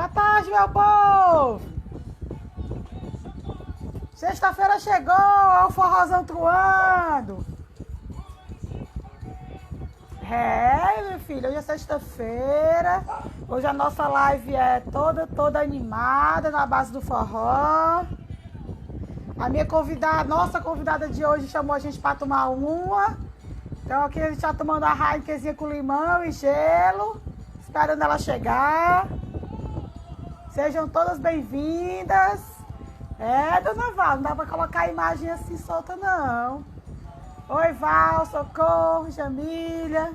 Boa tarde, meu povo! Sexta-feira chegou, olha o forrozão truando. Meu filho, hoje é sexta-feira. Hoje a nossa live é toda animada, na base do forró. Nossa convidada de hoje chamou a gente para tomar uma. Então aqui a gente está tomando a Heinekenzinha com limão e gelo, esperando ela chegar. Sejam todas bem-vindas. Dona Val, não dá pra colocar a imagem assim solta, não. Oi, Val, Socorro, Jamília.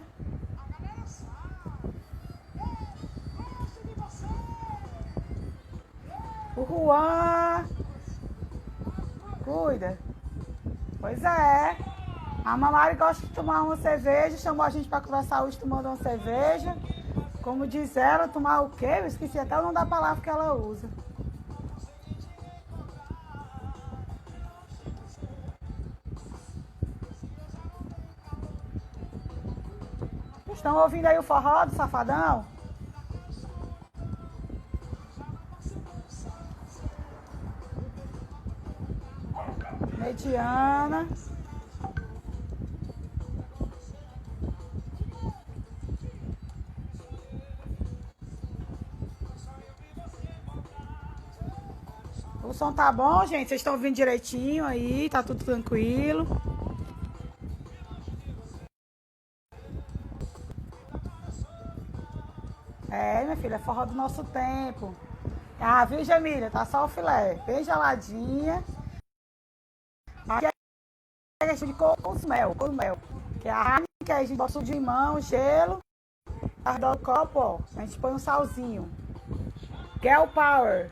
O Juan. Cuida. Pois é. A Mamari gosta de tomar uma cerveja, chamou a gente pra conversar hoje tomando uma cerveja. Como diz ela, tomar o quê? Eu esqueci até o nome da palavra que ela usa. Estão ouvindo aí o forró do Safadão? Mediana. O som tá bom, gente? Vocês estão ouvindo direitinho aí? Tá tudo tranquilo? Minha filha, é forró do nosso tempo. Ah, viu, Jamília? Tá só o filé. Bem geladinha. Aqui é de cogumelo. Que é a carne que a gente bota de limão, gelo. Do copo, ó. A gente põe um salzinho. Girl Power.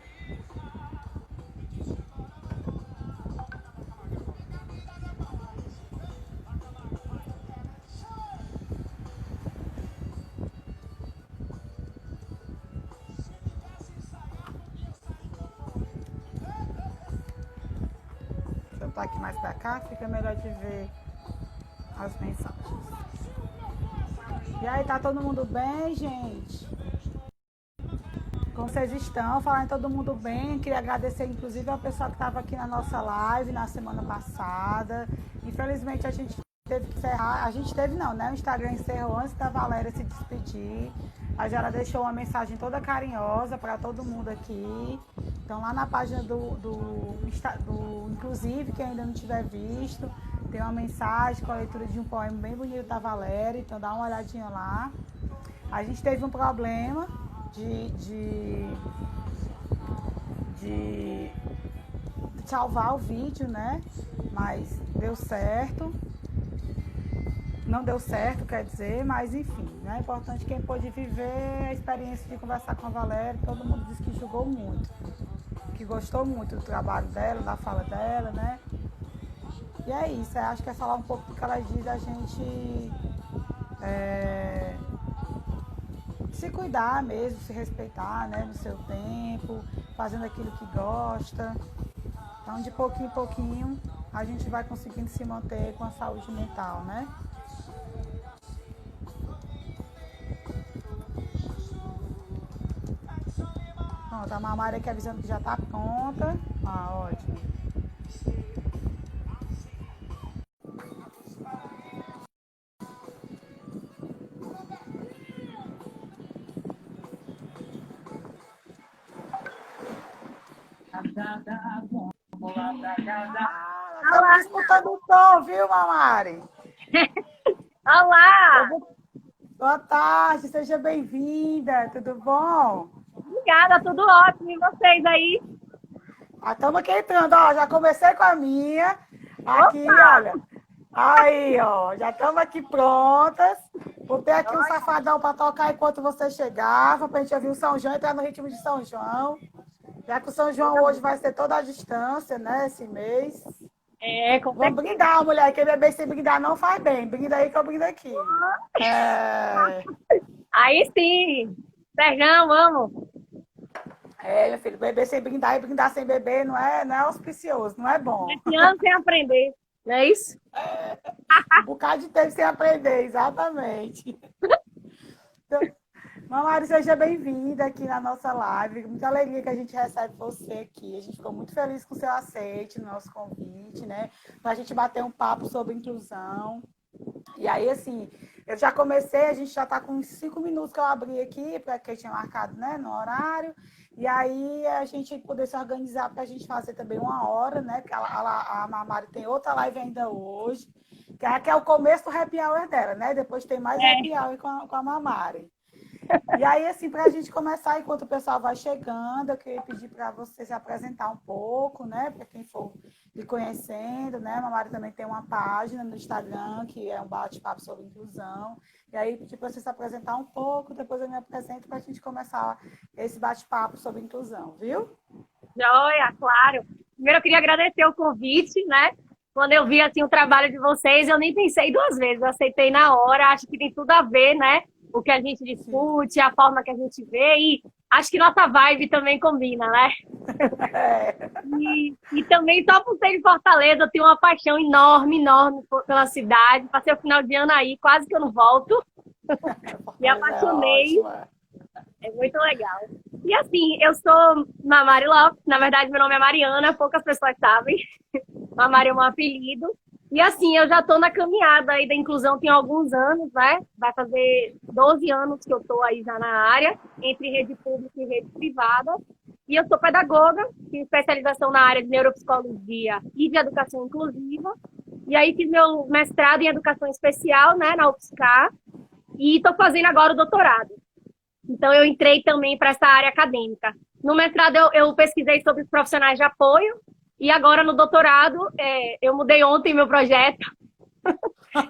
Tá aqui mais pra cá, fica melhor de ver as mensagens. E aí, tá todo mundo bem, gente? Como vocês estão? Falando todo mundo bem. Queria agradecer, inclusive, ao pessoal que estava aqui na nossa live na semana passada. Infelizmente, a gente teve que encerrar. A gente teve não, né? O Instagram encerrou antes da Valéria se despedir. Mas ela deixou uma mensagem toda carinhosa para todo mundo aqui. Então, lá na página do Inclusive, quem ainda não tiver visto, tem uma mensagem com a leitura de um poema bem bonito da Valéria. Então, dá uma olhadinha lá. A gente teve um problema de salvar o vídeo, né? Mas deu certo. Não deu certo, quer dizer, mas enfim, né? É importante quem pôde viver a experiência de conversar com a Valéria. Todo mundo disse que julgou muito, que gostou muito do trabalho dela, da fala dela, né? E é isso, eu acho que é falar um pouco do que ela diz, a gente se cuidar mesmo, se respeitar, né, no seu tempo, fazendo aquilo que gosta. Então, de pouquinho em pouquinho, a gente vai conseguindo se manter com a saúde mental, né? Pronto, a Mamara aqui avisando que já tá pronta. Ah, ótimo. Estamos escutando o som, viu, Mamari? Olá! Boa tarde, seja bem-vinda, tudo bom? Obrigada, tudo ótimo. E vocês aí? Estamos aqui entrando, ó, já comecei com a minha. Aqui, Opa! olha. Aí, ó, já estamos aqui prontas. Botei aqui um safadão para tocar enquanto você chegava, para a gente ouvir o São João, entrar no ritmo de São João. Já que o São João hoje vai ser toda a distância, né, esse mês. Com Vamos brindar, mulher. Quem beber sem brindar não faz bem. Brinda aí que eu brindo aqui. Aí sim! Sergão, vamos! Meu filho, beber sem brindar e brindar sem beber não é auspicioso, não é bom. Esse ano sem aprender, não é isso? Um bocado de tempo sem aprender, exatamente. Então, Mari, seja bem-vinda aqui na nossa live. Muita alegria que a gente recebe você aqui. A gente ficou muito feliz com o seu aceite no nosso convite, né? Para a gente bater um papo sobre inclusão. E aí, assim, eu já comecei, a gente já está com uns 5 minutos que eu abri aqui, para quem tinha marcado, né, no horário. E aí a gente poder se organizar para a gente fazer também 1 hora, né? Porque a Mamari tem outra live ainda hoje, que é o começo do happy hour dela, né? Depois tem mais happy É, hour com a Mamari. E aí, assim, para a gente começar, enquanto o pessoal vai chegando, eu queria pedir para você se apresentar um pouco, né? Para quem for lhe conhecendo, né? A Mamari também tem uma página no Instagram, que é um bate-papo sobre inclusão. E aí, pedir para você se apresentar um pouco, depois eu me apresento para a gente começar esse bate-papo sobre inclusão, viu? joia, claro. Primeiro eu queria agradecer o convite, né? Quando eu vi assim o trabalho de vocês, eu nem pensei 2 vezes, eu aceitei na hora, acho que tem tudo a ver, né? O que a gente Sim. discute, a forma que a gente vê, e acho que nossa vibe também combina, né? É. E também, só por ser de Fortaleza, eu tenho uma paixão enorme, enorme pela cidade. Passei o final de ano aí, quase que eu não volto. Me Fortaleza é apaixonei, ótima. é muito legal. E assim, eu sou Mamari Lopes, na verdade meu nome é Mariana, poucas pessoas sabem. Mamari é um apelido. E assim, eu já estou na caminhada aí da inclusão tem alguns anos, né? Vai fazer 12 anos que eu estou aí já na área, entre rede pública e rede privada. E eu sou pedagoga, tenho especialização na área de neuropsicologia e de educação inclusiva. E aí fiz meu mestrado em educação especial, né, na UFSCar, e estou fazendo agora o doutorado. Então, eu entrei também para essa área acadêmica. No mestrado, eu pesquisei sobre os profissionais de apoio, e agora no doutorado, eu mudei ontem meu projeto.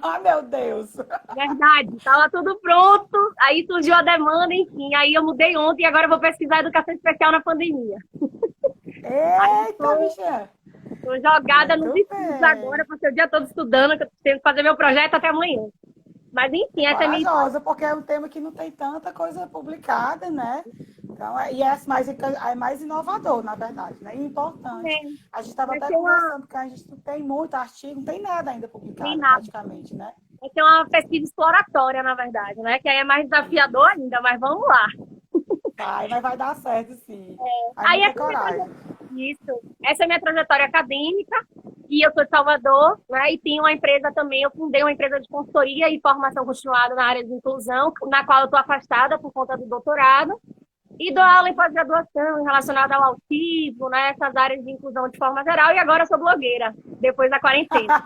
Ai, meu Deus. Verdade, estava tudo pronto, aí surgiu a demanda, enfim, aí eu mudei ontem e agora eu vou pesquisar educação especial na pandemia. Aí Eita, bichinha. estou jogada nos Muito estudos agora, bem. passei o dia todo estudando, que eu tenho que fazer meu projeto até amanhã. Mas enfim, essa é a minha história. Corajosa, porque é um tema que não tem tanta coisa publicada, né? Então, e é mais inovador, na verdade, né? E importante. A gente estava Vai até ser uma, conversando que a gente não tem muito artigo, não tem nada ainda nem publicado, nada. praticamente, né? Vai ser uma pesquisa exploratória, na verdade, né? Que aí é mais desafiador ainda, mas vamos lá. Vai, mas vai dar certo, sim. Vai Aí muita essa é minha coragem. Isso. Essa é minha trajetória acadêmica e eu sou de Salvador, né? E tenho uma empresa também, eu fundei uma empresa de consultoria e formação continuada na área de inclusão, na qual eu estou afastada por conta do doutorado. E dou aula em pós-graduação relacionada ao autismo, né? Essas áreas de inclusão de forma geral. E agora eu sou blogueira, depois da quarentena.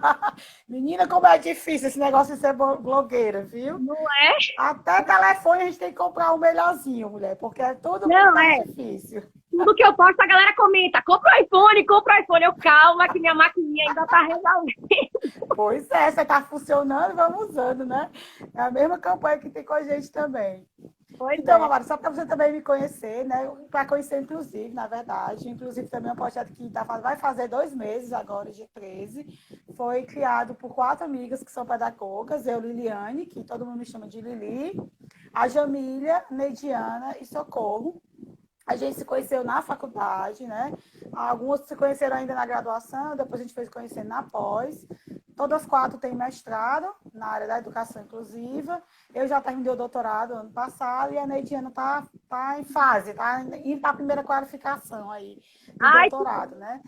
Menina, como é difícil esse negócio de ser blogueira, viu? Não é? Até telefone a gente tem que comprar o melhorzinho, mulher, porque é tudo muito Não mais é. difícil. Tudo que eu posto, a galera comenta. Compra o iPhone, compra o iPhone. Eu calma que minha maquininha ainda tá resolvendo. Pois é, você está funcionando, vamos usando, né? É a mesma campanha que tem com a gente também. Pois Então, é. Amara, só para você também me conhecer, né? Para conhecer, inclusive, na verdade. Inclusive, também é um projeto que vai fazer 2 meses agora, dia 13. Foi criado por 4 amigas que são pedagogas. Eu, Liliane, que todo mundo me chama de Lili. A Jamília, Neidiana e Socorro. A gente se conheceu na faculdade, né? Algumas se conheceram ainda na graduação, depois a gente foi se conhecendo na pós. Todas 4 têm mestrado na área da educação inclusiva. Eu já terminei o doutorado ano passado e a Neidiana tá em fase, está indo para a primeira qualificação aí do Ai, doutorado, né?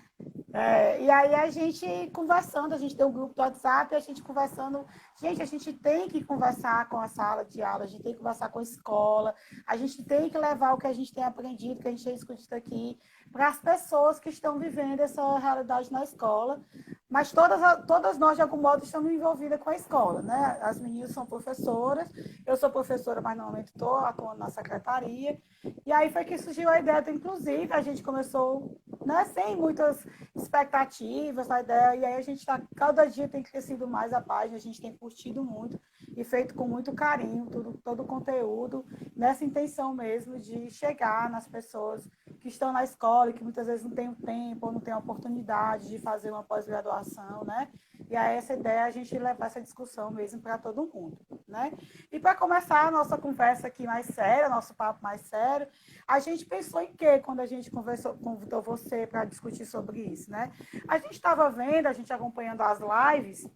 E aí a gente conversando, a gente tem um grupo do WhatsApp, a gente conversando. Gente, a gente tem que conversar com a sala de aula, a gente tem que conversar com a escola, a gente tem que levar o que a gente tem aprendido, que a gente tem discutido aqui, para as pessoas que estão vivendo essa realidade na escola. Mas todas nós, de algum modo, estamos envolvidas com a escola, né? As meninas são professoras, eu sou professora, mas normalmente estou atuando na secretaria. E aí foi que surgiu a ideia do Inclusive, a gente começou, né, sem muitas expectativas na ideia, e aí a gente está, cada dia tem crescido mais a página, a gente tem curtido muito e feito com muito carinho todo o conteúdo, nessa intenção mesmo de chegar nas pessoas que estão na escola e que muitas vezes não têm o tempo ou não têm a oportunidade de fazer uma pós-graduação, né? E aí essa ideia é a gente levar essa discussão mesmo para todo mundo, né? E para começar a nossa conversa aqui mais séria, nosso papo mais sério, a gente pensou em quê quando a gente convidou você para discutir sobre isso, né? A gente estava vendo, a gente acompanhando as lives,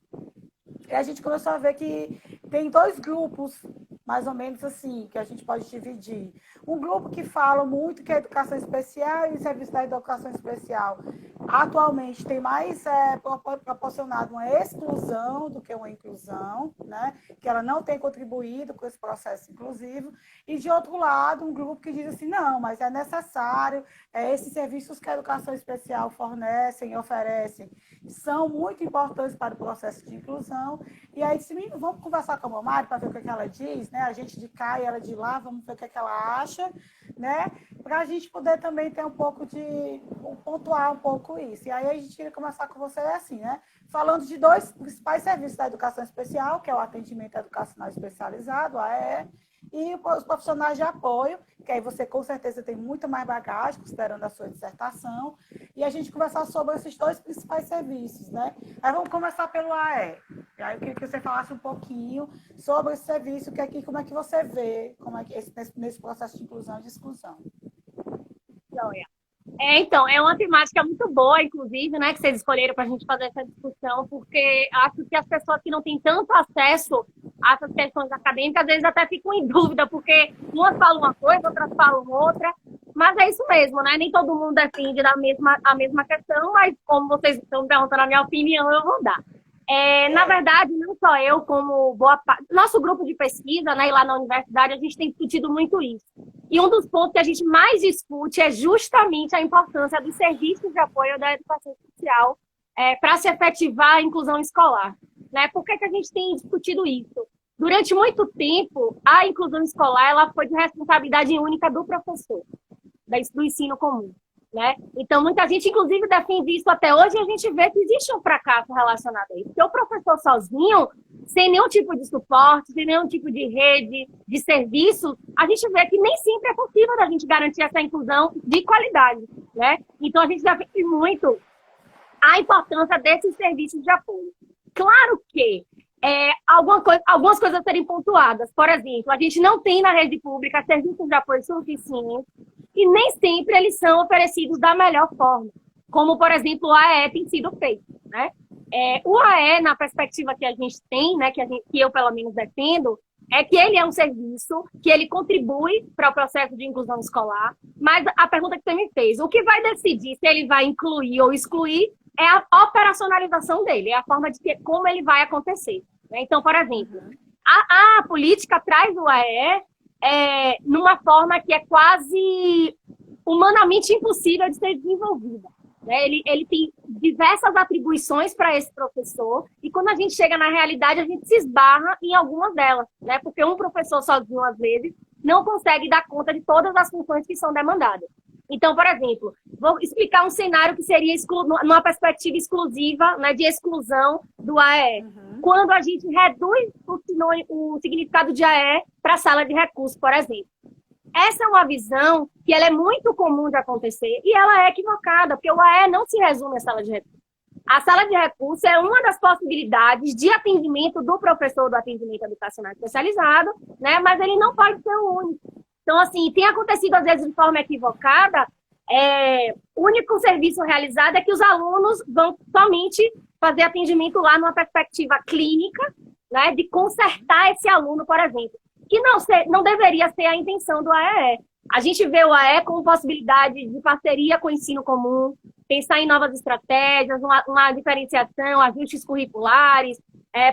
e a gente começou a ver que tem 2 grupos mais ou menos assim, que a gente pode dividir. Um grupo que fala muito que é educação especial e o serviço da educação especial atualmente tem mais proporcionado uma exclusão do que uma inclusão, né? Que ela não tem contribuído com esse processo inclusivo. E, de outro lado, um grupo que diz assim, não, mas é necessário, esses serviços que a educação especial fornecem e oferecem são muito importantes para o processo de inclusão. E aí, vamos conversar com a Mari para ver o que ela diz, né? A gente de cá e ela de lá, vamos ver o que ela acha, né? Para a gente poder também ter um pouco de pontuar um pouco isso. E aí a gente queria começar com você assim, né? Falando de dois principais serviços da educação especial, que é o atendimento educacional especializado, a AE, e os profissionais de apoio, que aí você com certeza tem muito mais bagagem, considerando a sua dissertação, e a gente conversar sobre esses dois principais serviços, né? Aí vamos começar pelo AE. E aí eu queria que você falasse um pouquinho sobre esse serviço, que aqui, como é que você vê, como é que nesse processo de inclusão e de exclusão. Então, é uma temática muito boa, inclusive, né, que vocês escolheram para a gente fazer essa discussão, porque acho que as pessoas que não têm tanto acesso a essas questões acadêmicas, às vezes até ficam em dúvida, porque umas falam uma coisa, outras falam outra, mas é isso mesmo, né? Nem todo mundo defende a mesma questão, mas como vocês estão perguntando a minha opinião, eu vou dar. Na verdade, não só eu, como boa parte. Nosso grupo de pesquisa, né, e lá na universidade, a gente tem discutido muito isso. E um dos pontos que a gente mais discute é justamente a importância dos serviços de apoio da educação especial para se efetivar a inclusão escolar. Né? Por que a gente tem discutido isso? Durante muito tempo, a inclusão escolar ela foi de responsabilidade única do professor, do ensino comum. Né? Então, muita gente, inclusive, defende isso até hoje, e a gente vê que existe um fracasso relacionado a isso. Porque o professor sozinho, sem nenhum tipo de suporte, sem nenhum tipo de rede, de serviço, a gente vê que nem sempre é possível a gente garantir essa inclusão de qualidade. Né? Então, a gente defende muito a importância desses serviços de apoio. Claro que algumas coisas a serem pontuadas. Por exemplo, a gente não tem na rede pública serviços de apoio suficientes e nem sempre eles são oferecidos da melhor forma, como, por exemplo, o AE tem sido feito. Né? O AE, na perspectiva que a gente tem, né, que eu, pelo menos, defendo, é que ele é um serviço que ele contribui para o processo de inclusão escolar, mas a pergunta que você me fez, o que vai decidir se ele vai incluir ou excluir é a operacionalização dele, é a forma de como ele vai acontecer. Né? Então, por exemplo, a política traz o AE numa forma que é quase humanamente impossível de ser desenvolvida. Né? Ele tem diversas atribuições para esse professor e quando a gente chega na realidade, a gente se esbarra em algumas delas, né? Porque um professor sozinho, às vezes, não consegue dar conta de todas as funções que são demandadas. Então, por exemplo, vou explicar um cenário que seria numa perspectiva exclusiva, né, de exclusão do AE. Quando a gente reduz o significado de AE para a sala de recursos, por exemplo. Essa é uma visão que ela é muito comum de acontecer e ela é equivocada, porque o AE não se resume à sala de recursos. A sala de recursos é uma das possibilidades de atendimento do professor do atendimento educacional especializado, né, mas ele não pode ser o único. Então, assim, tem acontecido, às vezes, de forma equivocada, o único serviço realizado é que os alunos vão somente fazer atendimento lá numa perspectiva clínica, né, de consertar esse aluno, por exemplo, que não deveria ser a intenção do AE. A gente vê o AE como possibilidade de parceria com o ensino comum, pensar em novas estratégias, uma diferenciação, ajustes curriculares,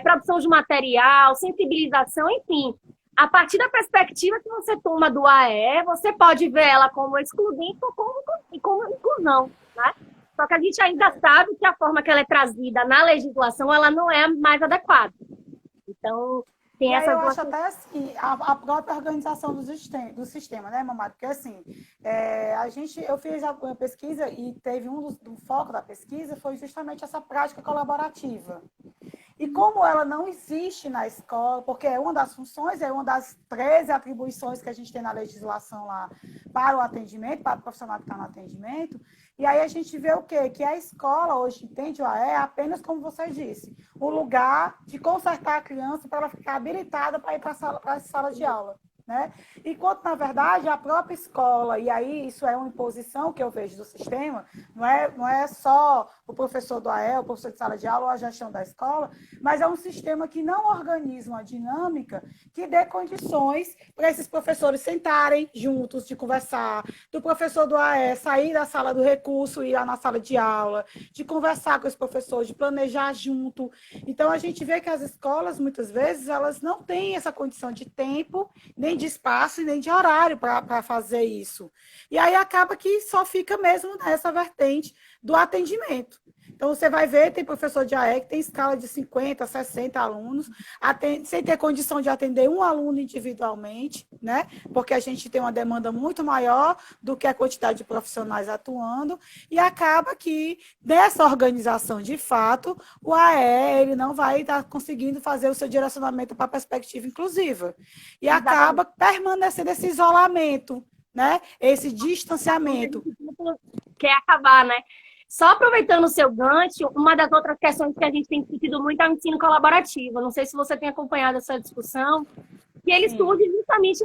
produção de material, sensibilização, enfim. A partir da perspectiva que você toma do AE, você pode ver ela como excludente ou como inclusão, né? Só que a gente ainda sabe que a forma que ela é trazida na legislação, ela não é a mais adequada. Então, tem essa... Eu acho até assim, a própria organização do sistema, né, Mamãe? Porque assim, eu fiz a pesquisa e teve do foco da pesquisa foi justamente essa prática colaborativa. E como ela não existe na escola, porque é uma das funções, é uma das 13 atribuições que a gente tem na legislação lá para o atendimento, para o profissional que está no atendimento, e aí a gente vê o quê? Que a escola hoje entende o AE apenas, como você disse, o lugar de consertar a criança para ela ficar habilitada para ir para a sala de aula. né? Enquanto, na verdade, a própria escola, e aí isso é uma imposição que eu vejo do sistema, não é só o professor do AE, o professor de sala de aula ou a gestão da escola, mas é um sistema que não organiza uma dinâmica que dê condições para esses professores sentarem juntos, de conversar, do professor do AE sair da sala do recurso e ir lá na sala de aula, de conversar com os professores, de planejar junto. Então, a gente vê que as escolas, muitas vezes, elas não têm essa condição de tempo, nem de espaço e nem de horário para fazer isso. E aí acaba que só fica mesmo nessa vertente do atendimento. Então, você vai ver, tem professor de AE que tem escala de 50, 60 alunos, sem ter condição de atender um aluno individualmente, né? Porque a gente tem uma demanda muito maior do que a quantidade de profissionais atuando, e acaba que, dessa organização de fato, o AE ele não vai estar conseguindo fazer o seu direcionamento para a perspectiva inclusiva. E acaba permanecendo esse isolamento, né? Esse distanciamento. Quer acabar, né? Só aproveitando o seu gancho, uma das outras questões que a gente tem discutido muito é o ensino colaborativo. Não sei se você tem acompanhado essa discussão, que ele surge justamente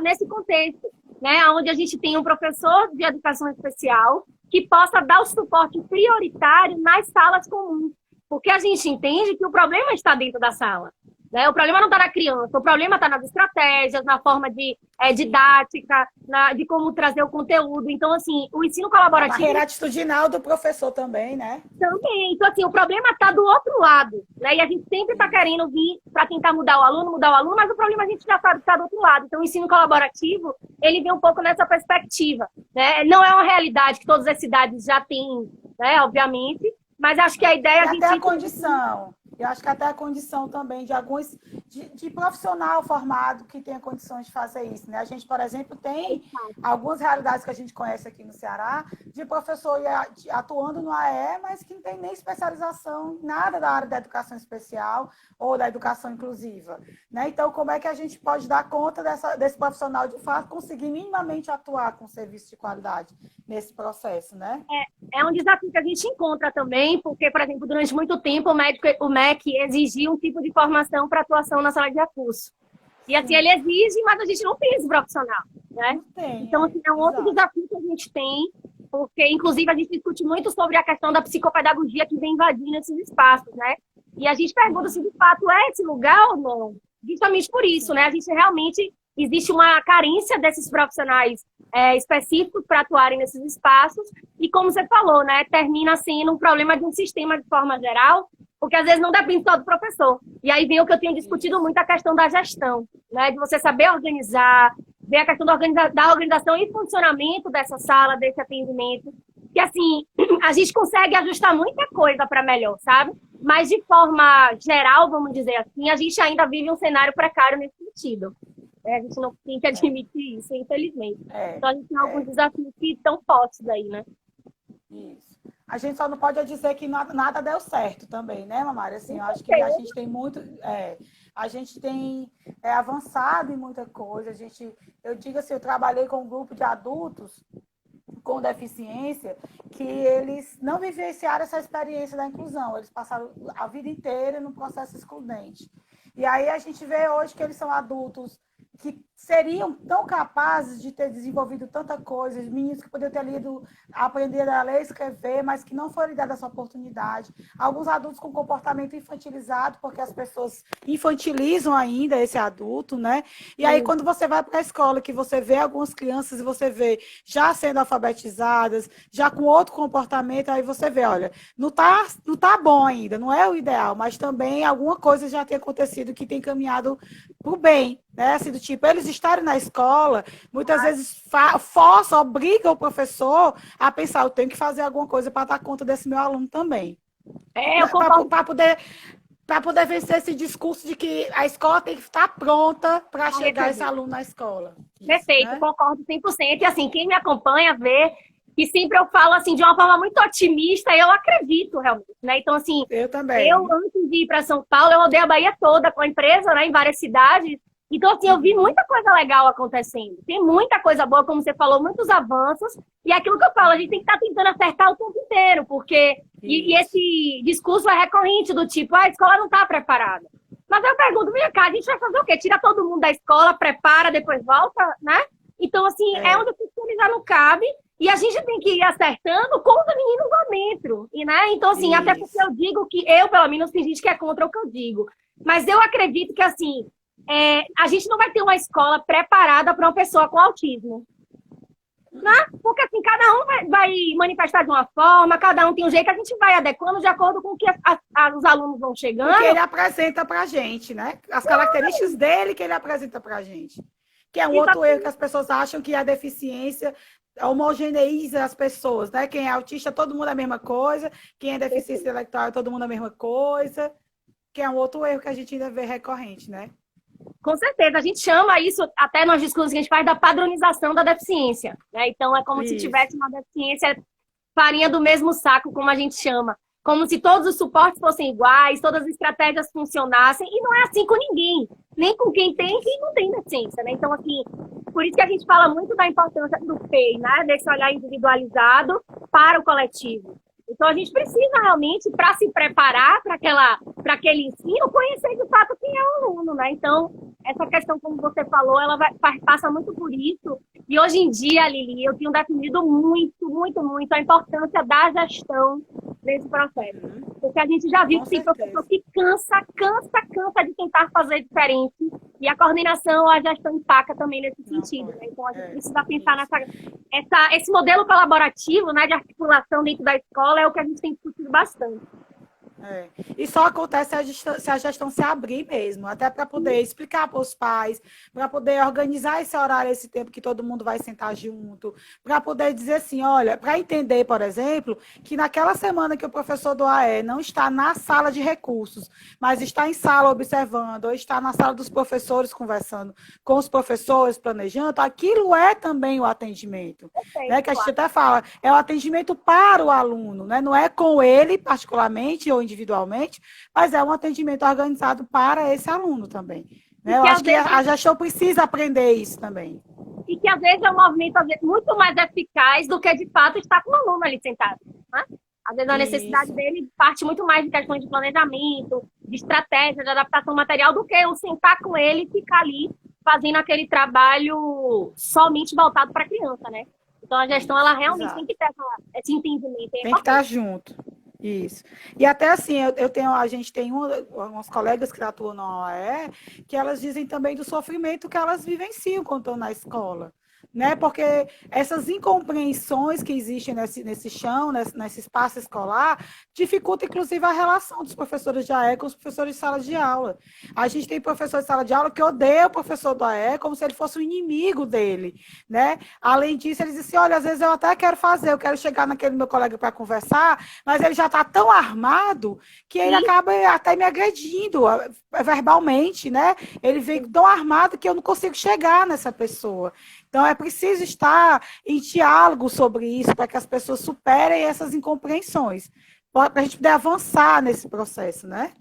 nesse contexto, né? Onde a gente tem um professor de educação especial que possa dar o suporte prioritário nas salas comuns. Porque a gente entende que o problema está dentro da sala. Né? O problema não está na criança, o problema está nas estratégias, na forma de didática, de como trazer o conteúdo. Então, assim, o ensino colaborativo... A barreira atitudinal do professor também, né? Também. Então, assim, o problema está do outro lado. Né? E a gente sempre está querendo vir para tentar mudar o aluno, mas o problema a gente já sabe que está do outro lado. Então, o ensino colaborativo, ele vem um pouco nessa perspectiva. Né? Não é uma realidade que todas as cidades já têm, né, obviamente, mas acho que a ideia... E até a condição... Eu acho que até a condição também de profissional formado que tenha condições de fazer isso, né? A gente, por exemplo, tem algumas realidades que a gente conhece aqui no Ceará de professor atuando no AE, mas que não tem nem especialização, nada da área da educação especial ou da educação inclusiva, né? Então, como é que a gente pode dar conta desse profissional, de fato, conseguir minimamente atuar com serviço de qualidade nesse processo, né? É um desafio que a gente encontra também, porque, por exemplo, durante muito tempo o MEC exigia um tipo de formação para atuação na sala de recurso. E assim, ele exige, mas a gente não tem esse profissional, né? Não tem, então, assim, é um outro desafio que a gente tem, porque, inclusive, a gente discute muito sobre a questão da psicopedagogia que vem invadindo esses espaços, né? E a gente pergunta se, de fato, é esse lugar ou não. Justamente por isso, né? A gente realmente... Existe uma carência desses profissionais específicos para atuarem nesses espaços e, como você falou, né, termina sendo um problema de um sistema de forma geral, porque às vezes não depende só do professor. E aí vem o que eu tenho discutido muito, a questão da gestão, né, de você saber organizar, ver a questão da organização e funcionamento dessa sala, desse atendimento, que assim, a gente consegue ajustar muita coisa para melhor, sabe? Mas de forma geral, vamos dizer assim, a gente ainda vive um cenário precário nesse sentido. A gente não tem que admitir isso, infelizmente. Então, a gente tem alguns desafios que estão postos aí, né? Isso. A gente só não pode dizer que nada deu certo também, né, Mamária? Assim, eu acho que a gente tem muito... a gente tem avançado em muita coisa. Eu digo assim, eu trabalhei com um grupo de adultos com deficiência que eles não vivenciaram essa experiência da inclusão. Eles passaram a vida inteira no processo excludente. E aí a gente vê hoje que eles são adultos que seriam tão capazes de ter desenvolvido tanta coisa, meninos que poderiam ter aprender a ler e escrever, mas que não foram dadas essa oportunidade. Alguns adultos com comportamento infantilizado, porque as pessoas infantilizam ainda esse adulto, né? E aí, quando você vai para a escola, que você vê algumas crianças e você vê já sendo alfabetizadas, já com outro comportamento, aí você vê, olha, não tá bom ainda, não é o ideal, mas também alguma coisa já tem acontecido que tem caminhado para o bem, né? Assim, do tipo, eles estarem na escola, muitas vezes forçam, obrigam o professor a pensar, eu tenho que fazer alguma coisa para dar conta desse meu aluno também. Para poder vencer esse discurso de que a escola tem que estar pronta para chegar esse aluno na escola. Perfeito, né? Concordo 100%. E assim, quem me acompanha vê que sempre eu falo assim de uma forma muito otimista e eu acredito realmente, né? Então, assim, eu também. Eu, antes de ir para São Paulo, eu rodei a Bahia toda com a empresa, né, em várias cidades. Então, assim, eu vi muita coisa legal acontecendo. Tem muita coisa boa, como você falou, muitos avanços. E aquilo que eu falo, a gente tem que estar tentando acertar o tempo inteiro, porque... E esse discurso é recorrente, do tipo, a escola não está preparada. Mas eu pergunto, minha cara, a gente vai fazer o quê? Tira todo mundo da escola, prepara, depois volta, né? Então, assim, é onde a fiscalizar não cabe. E a gente tem que ir acertando com os meninos lá dentro. E, né? Então, assim, até porque eu digo que eu, pelo menos, tem gente que é contra o que eu digo. Mas eu acredito que, assim, a gente não vai ter uma escola preparada para uma pessoa com autismo. Né? Porque, assim, cada um vai manifestar de uma forma, cada um tem um jeito, a gente vai adequando de acordo com o que os alunos vão chegando. O que ele apresenta pra gente, né? As características dele que ele apresenta pra gente. Que é um outro erro que as pessoas acham que a deficiência homogeneiza as pessoas, né? Quem é autista, todo mundo é a mesma coisa. Quem é deficiência intelectual, todo mundo é a mesma coisa. Que é um outro erro que a gente ainda vê recorrente, né? Com certeza, a gente chama isso, até nas discussões que a gente faz, da padronização da deficiência. Né? Então, é como se tivesse uma deficiência farinha do mesmo saco, como a gente chama. Como se todos os suportes fossem iguais, todas as estratégias funcionassem. E não é assim com ninguém. Nem com quem tem e quem não tem deficiência. Né? Então, assim, por isso que a gente fala muito da importância do FEI, né? Desse olhar individualizado para o coletivo. Então, a gente precisa realmente, para se preparar para aquele ensino, conhecer de fato quem é o aluno, né? Então, essa questão, como você falou, ela passa muito por isso. E hoje em dia, Lili, eu tenho definido muito, muito, muito a importância da gestão nesse processo. Porque a gente já viu que tem professor que cansa de tentar fazer diferente. E a coordenação, a gestão empaca também nesse sentido. Né? Então, a gente precisa pensar esse modelo colaborativo, né, de articulação dentro da escola é o que a gente tem discutido bastante. E só acontece se a gestão se abrir mesmo, até para poder explicar para os pais, para poder organizar esse horário, esse tempo que todo mundo vai sentar junto, para poder dizer assim, olha, para entender, por exemplo, que naquela semana que o professor do AE não está na sala de recursos, mas está em sala observando, ou está na sala dos professores conversando com os professores, planejando, aquilo é também o atendimento, né? Que a gente até fala, é o atendimento para o aluno, né? Não é com ele particularmente ou individualmente, mas é um atendimento organizado para esse aluno também. Né? Eu acho que a gestão precisa aprender isso também. E que às vezes é um movimento muito mais eficaz do que de fato estar com o aluno ali sentado. Né? Às vezes a necessidade dele parte muito mais de questões de planejamento, de estratégia, de adaptação material, do que eu sentar com ele e ficar ali fazendo aquele trabalho somente voltado para a criança, né? Então a gestão, ela realmente tem que ter esse entendimento. Tem que estar junto. Isso. E até assim, a gente tem umas colegas que atuam na OAE, que elas dizem também do sofrimento que elas vivenciam quando estão na escola. Né? Porque essas incompreensões que existem nesse chão, nesse espaço escolar, dificulta, inclusive, a relação dos professores de AE com os professores de sala de aula. A gente tem professor de sala de aula que odeia o professor do AE como se ele fosse o inimigo dele. Né? Além disso, eles dizem, olha, às vezes eu até quero eu quero chegar naquele meu colega para conversar, mas ele já está tão armado que ele acaba até me agredindo verbalmente, né? Ele vem tão armado que eu não consigo chegar nessa pessoa. Então, é preciso estar em diálogo sobre isso para que as pessoas superem essas incompreensões, para a gente poder avançar nesse processo, né?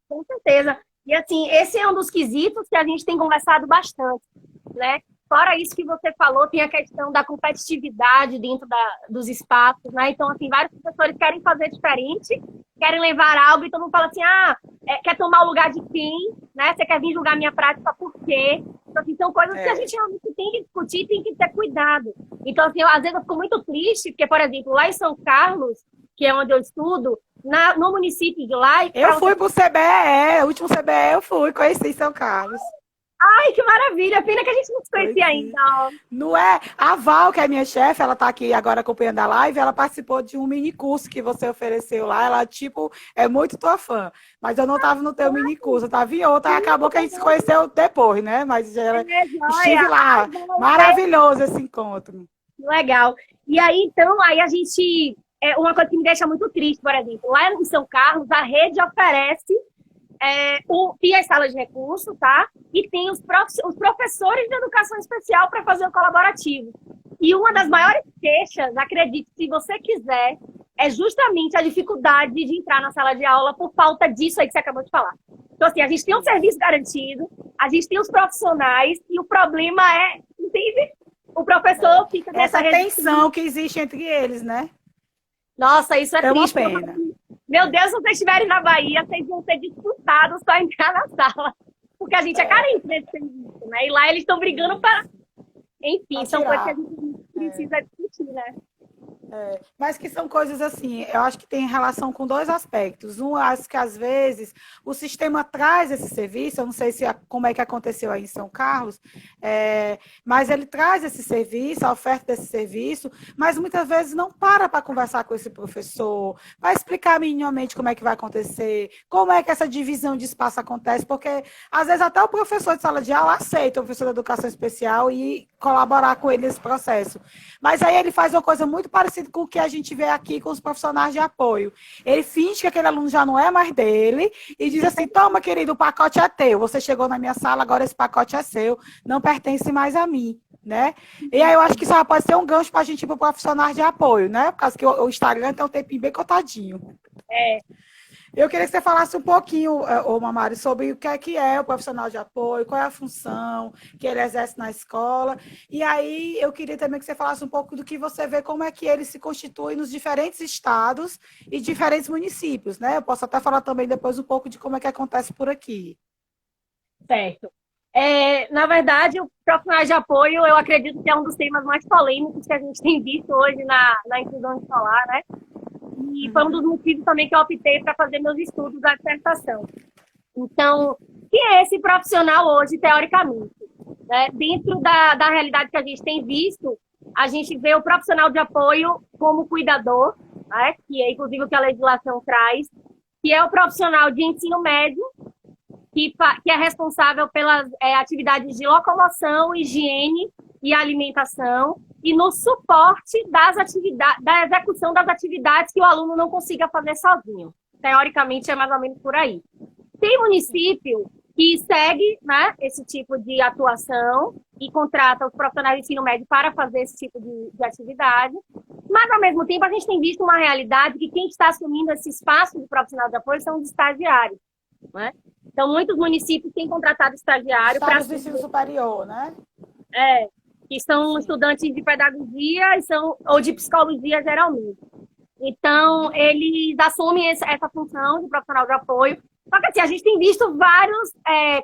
Com certeza. E, assim, esse é um dos quesitos que a gente tem conversado bastante, né? Fora isso que você falou, tem a questão da competitividade dentro dos espaços, né? Então, assim, vários professores querem fazer diferente, querem levar algo, e todo mundo fala assim, quer tomar o lugar de quem, né? Você quer vir julgar minha prática por quê? Então, assim, são coisas que a gente realmente tem que discutir, tem que ter cuidado. Então, assim, às vezes eu fico muito triste, porque, por exemplo, lá em São Carlos, que é onde eu estudo, no município de lá... Eu fui pro CBE, o último CBE eu fui, conheci em São Carlos. Ai, que maravilha! Pena que a gente não se conhecia ainda. Não é? A Val, que é minha chefe, ela tá aqui agora acompanhando a live, ela participou de um mini curso que você ofereceu lá. Ela, tipo, é muito tua fã. Mas eu não tava no teu mini curso, eu tava em outra. Acabou que a gente se conheceu depois, né? Mas já estive lá. Maravilhoso esse encontro. Legal. E aí, então, a gente... uma coisa que me deixa muito triste, por exemplo, lá em São Carlos, a rede oferece... tem as salas de recurso, tá? E tem os professores de educação especial para fazer o colaborativo. E uma das maiores queixas, acredite, se você quiser, é justamente a dificuldade de entrar na sala de aula por falta disso aí que você acabou de falar. Então, assim, a gente tem um serviço garantido, a gente tem os profissionais, e o problema entende? O professor fica nessa tensão que existe entre eles, né? Nossa, isso é triste. Uma pena. Meu Deus, se vocês estiverem na Bahia, vocês vão ser disputados para entrar na sala. Porque a gente é carente desse serviço, né? E lá eles estão brigando para... Enfim, são coisas que a gente precisa discutir, né? Mas que são coisas assim, eu acho que tem relação com dois aspectos. Um, acho que às vezes o sistema traz esse serviço, eu não sei se como é que aconteceu aí em São Carlos, mas ele traz esse serviço, a oferta desse serviço, mas muitas vezes não para conversar com esse professor, para explicar minimamente como é que vai acontecer, como é que essa divisão de espaço acontece, porque às vezes até o professor de sala de aula aceita o professor de educação especial e colaborar com ele nesse processo. Mas aí ele faz uma coisa muito parecida com o que a gente vê aqui com os profissionais de apoio. Ele finge que aquele aluno já não é mais dele e diz assim, toma, querido, o pacote é teu. Você chegou na minha sala, agora esse pacote é seu, não pertence mais a mim, né? E aí eu acho que isso já pode ser um gancho para a gente ir para o profissional de apoio, né? Por causa que o Instagram tem um tempinho bem cotadinho. Eu queria que você falasse um pouquinho, Mamari, sobre o que é o profissional de apoio, qual é a função que ele exerce na escola. E aí eu queria também que você falasse um pouco do que você vê, como é que ele se constitui nos diferentes estados e diferentes municípios, né? Eu posso até falar também depois um pouco de como é que acontece por aqui. Certo. Na verdade, o profissional de apoio, eu acredito que é um dos temas mais polêmicos que a gente tem visto hoje na inclusão escolar, né? E foi um dos motivos também que eu optei para fazer meus estudos da dissertação. Então, o que é esse profissional hoje, teoricamente? Dentro da realidade que a gente tem visto, a gente vê o profissional de apoio como cuidador, né? Que é inclusive o que a legislação traz, que é o profissional de ensino médio, que é responsável pelas atividades de locomoção, higiene e alimentação, e no suporte das atividades, da execução das atividades que o aluno não consiga fazer sozinho. Teoricamente, é mais ou menos por aí. Tem município que segue, né, esse tipo de atuação e contrata os profissionais de ensino médio para fazer esse tipo de atividade, mas, ao mesmo tempo, a gente tem visto uma realidade que quem está assumindo esse espaço de profissional de apoio são os estagiários, né? Então, muitos municípios têm contratado estagiário para... Estados do ensino superior, né? Que são estudantes de pedagogia ou de psicologia, geralmente. Então, eles assumem essa função de profissional de apoio. Só que, assim, a gente tem visto vários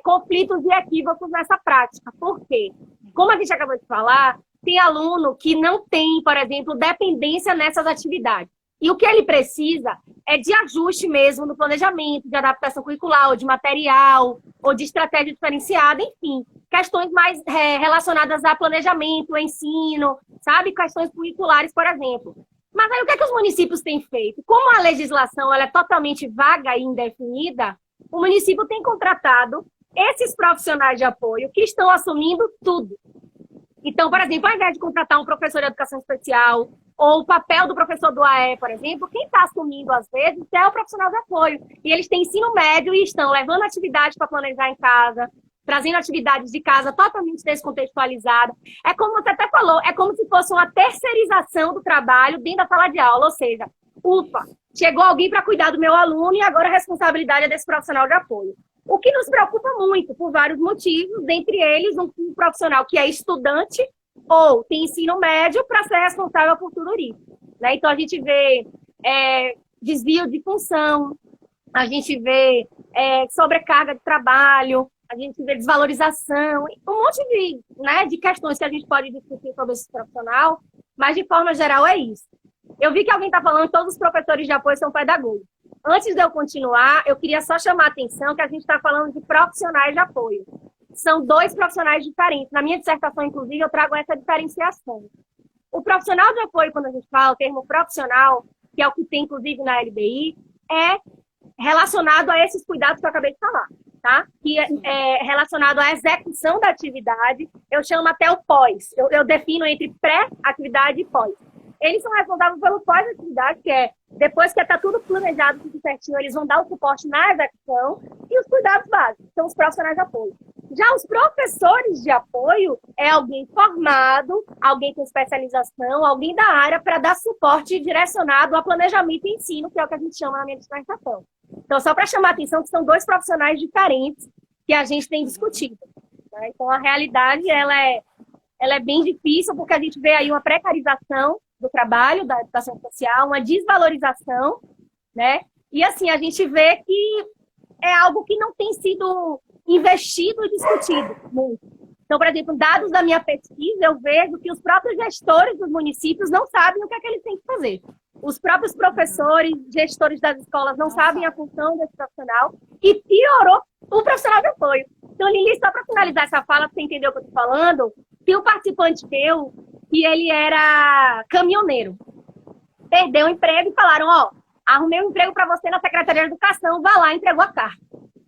conflitos e equívocos nessa prática. Por quê? Como a gente acabou de falar, tem aluno que não tem, por exemplo, dependência nessas atividades. E o que ele precisa é de ajuste mesmo no planejamento, de adaptação curricular, ou de material, ou de estratégia diferenciada, enfim. Questões mais relacionadas a planejamento, ensino, sabe? Questões curriculares, por exemplo. Mas aí o que é que os municípios têm feito? Como a legislação ela é totalmente vaga e indefinida, o município tem contratado esses profissionais de apoio que estão assumindo tudo. Então, por exemplo, ao invés de contratar um professor de educação especial, ou o papel do professor do AE, por exemplo, quem está assumindo, às vezes, é o profissional de apoio. E eles têm ensino médio e estão levando atividades para planejar em casa, trazendo atividades de casa totalmente descontextualizadas. É como você até falou, é como se fosse uma terceirização do trabalho dentro da sala de aula, ou seja, ufa, chegou alguém para cuidar do meu aluno e agora a responsabilidade é desse profissional de apoio. O que nos preocupa muito, por vários motivos, dentre eles um profissional que é estudante ou tem ensino médio para ser responsável por tudo isso, né? Então, a gente vê desvio de função, a gente vê sobrecarga de trabalho, a gente vê desvalorização, um monte de questões que a gente pode discutir sobre esse profissional, mas, de forma geral, é isso. Eu vi que alguém está falando que todos os professores de apoio são pedagogos. Antes de eu continuar, eu queria só chamar a atenção que a gente está falando de profissionais de apoio. São dois profissionais diferentes. Na minha dissertação, inclusive, eu trago essa diferenciação. O profissional de apoio, quando a gente fala o termo profissional, que é o que tem, inclusive, na LBI, é relacionado a esses cuidados que eu acabei de falar, tá? Que é relacionado à execução da atividade. Eu chamo até o pós. Eu defino entre pré-atividade e pós. Eles são responsáveis pelo pós-atividade, que é depois que está tudo planejado, tudo certinho, eles vão dar o suporte na execução e os cuidados básicos, são os profissionais de apoio. Já os professores de apoio é alguém formado, alguém com especialização, alguém da área para dar suporte direcionado a planejamento e ensino, que é o que a gente chama na minha dissertação. Então, só para chamar a atenção que são dois profissionais diferentes que a gente tem discutido, né? Então, a realidade ela é bem difícil, porque a gente vê aí uma precarização do trabalho da educação social, uma desvalorização, né? E assim, a gente vê que é algo que não tem sido investido e discutido muito. Então, por exemplo, dados da minha pesquisa, eu vejo que os próprios gestores dos municípios não sabem o que é que eles têm que fazer. Os próprios professores, gestores das escolas não sabem a função desse profissional e piorou o profissional de apoio. Então, Lili, só para finalizar essa fala, para você entender o que eu estou falando, tem um participante meu que ele era caminhoneiro. Perdeu o emprego e falaram, ó, arrumei um emprego para você na Secretaria de Educação, vá lá, entregou a carta.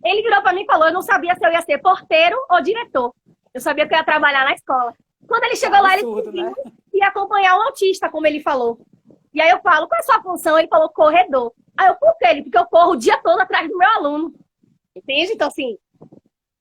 Ele virou para mim e falou, eu não sabia se eu ia ser porteiro ou diretor. Eu sabia que eu ia trabalhar na escola. Quando ele chegou lá, ele decidiu ia acompanhar um autista, como ele falou. E aí eu falo, qual é a sua função? Ele falou, corredor. Aí eu, por quê? Porque eu corro o dia todo atrás do meu aluno. Entende? Então, assim,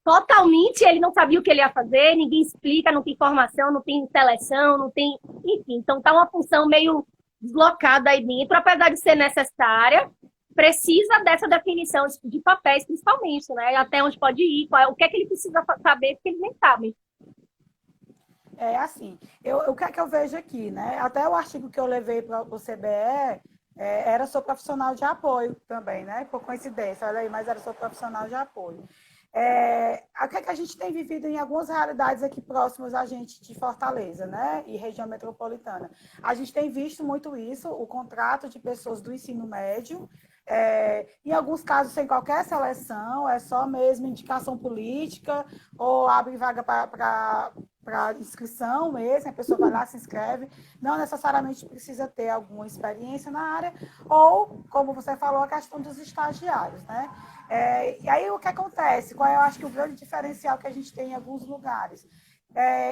totalmente ele não sabia o que ele ia fazer, ninguém explica, não tem formação, não tem seleção, não tem... Enfim, então tá uma função meio deslocada aí dentro, apesar de ser necessária, precisa dessa definição de papéis, principalmente, né? Até onde pode ir, o que é que ele precisa saber, porque eles nem sabem. É assim, o que é que eu vejo aqui, né? Até o artigo que eu levei para o CBE era sobre profissional de apoio também, né? Por coincidência, olha aí, mas era sobre profissional de apoio. O que é que a gente tem vivido em algumas realidades aqui próximas a gente de Fortaleza, né? E região metropolitana. A gente tem visto muito isso, o contrato de pessoas do ensino médio, em alguns casos sem qualquer seleção, é só mesmo indicação política, ou abre vaga para inscrição mesmo, a pessoa vai lá, se inscreve, não necessariamente precisa ter alguma experiência na área, ou, como você falou, a questão dos estagiários, né? E aí o que acontece? Qual é, eu acho que o grande diferencial que a gente tem em alguns lugares?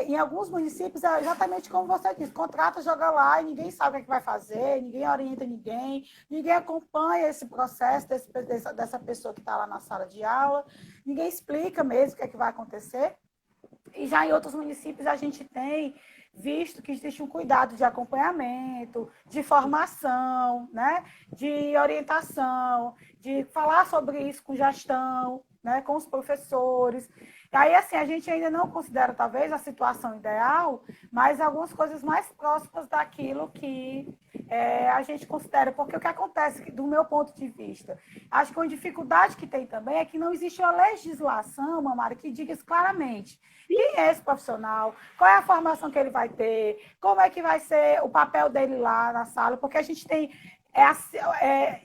Em alguns municípios, é exatamente como você disse, contrata, joga lá e ninguém sabe o que é que vai fazer, ninguém orienta ninguém acompanha esse processo dessa pessoa que está lá na sala de aula, ninguém explica mesmo o que é que vai acontecer. E já em outros municípios a gente tem visto que existe um cuidado de acompanhamento, de formação, né? De orientação, de falar sobre isso com gestão, né? Com os professores. E aí, assim, a gente ainda não considera, talvez, a situação ideal, mas algumas coisas mais próximas daquilo que a gente considera. Porque o que acontece, do meu ponto de vista, acho que uma dificuldade que tem também é que não existe uma legislação, Mamara, que diga isso claramente. Quem é esse profissional? Qual é a formação que ele vai ter? Como é que vai ser o papel dele lá na sala? Porque a gente tem...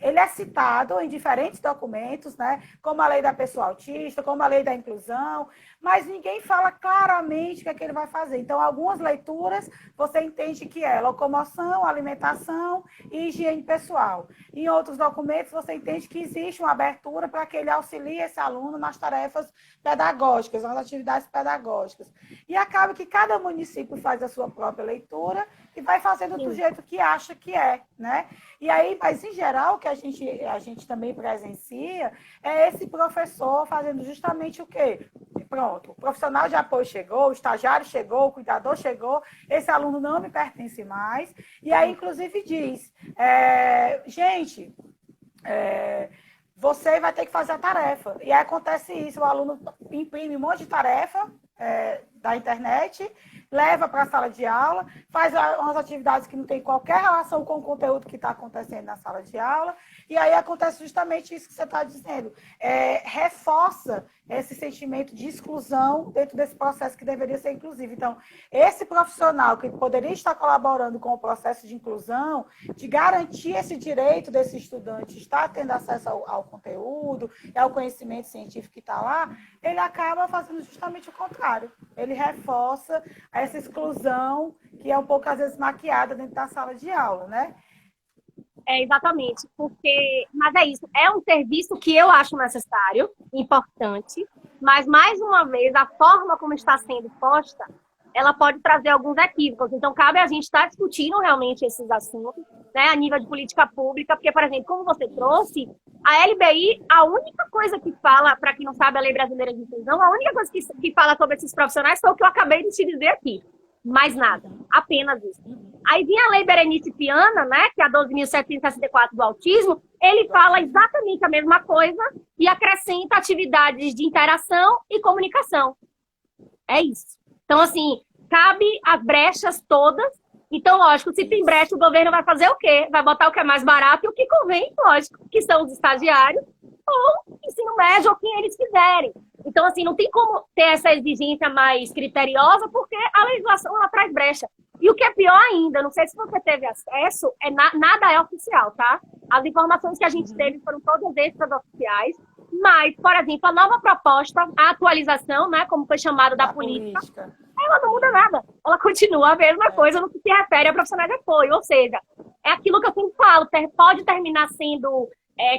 ele é citado em diferentes documentos, né? Como a lei da pessoa autista, como a lei da inclusão, mas ninguém fala claramente o que é que ele vai fazer. Então, algumas leituras você entende que é locomoção, alimentação e higiene pessoal. Em outros documentos você entende que existe uma abertura para que ele auxilie esse aluno nas tarefas pedagógicas, nas atividades pedagógicas. E acaba que cada município faz a sua própria leitura e vai fazendo do jeito que acha que é, né? E aí, mas em geral, o que a gente também presencia é esse professor fazendo justamente o quê? Pronto, o profissional de apoio chegou, o estagiário chegou, o cuidador chegou, esse aluno não me pertence mais. E aí, inclusive, diz, gente, você vai ter que fazer a tarefa. E aí acontece isso, o aluno imprime um monte de tarefa da internet, leva para a sala de aula, faz umas atividades que não tem qualquer relação com o conteúdo que está acontecendo na sala de aula, e aí acontece justamente isso que você está dizendo. Reforça esse sentimento de exclusão dentro desse processo que deveria ser inclusivo. Então, esse profissional que poderia estar colaborando com o processo de inclusão, de garantir esse direito desse estudante estar tendo acesso ao conteúdo, ao conhecimento científico que está lá, ele acaba fazendo justamente o contrário. Ele reforça essa exclusão que é um pouco, às vezes, maquiada dentro da sala de aula, né? Exatamente, mas é isso, é um serviço que eu acho necessário, importante, mas, mais uma vez, a forma como está sendo posta, ela pode trazer alguns equívocos. Então, cabe a gente estar discutindo realmente esses assuntos, né, a nível de política pública, porque, por exemplo, como você trouxe, a LBI, a única coisa que fala, para quem não sabe, a Lei Brasileira de Inclusão, a única coisa que fala sobre esses profissionais foi o que eu acabei de te dizer aqui. Mais nada, apenas isso. Aí vinha a Lei Berenice Viana, né, que é a 12.764 do autismo, ele fala exatamente a mesma coisa e acrescenta atividades de interação e comunicação. É isso. Então, assim, cabe as brechas todas Então, lógico, se tem Isso. brecha, o governo vai fazer o quê? Vai botar o que é mais barato e o que convém, lógico, que são os estagiários ou ensino médio, ou quem eles quiserem. Então, assim, não tem como ter essa exigência mais criteriosa, porque a legislação ela traz brecha. E o que é pior ainda, não sei se você teve acesso, nada é oficial, tá? As informações que a gente teve foram todas extraoficiais, mas, por exemplo, a nova proposta, a atualização, né, como foi chamado da Da política, política. ela não muda nada. Ela continua a mesma coisa no que se refere a profissionais de apoio. Ou seja, é aquilo que eu sempre falo, pode terminar sendo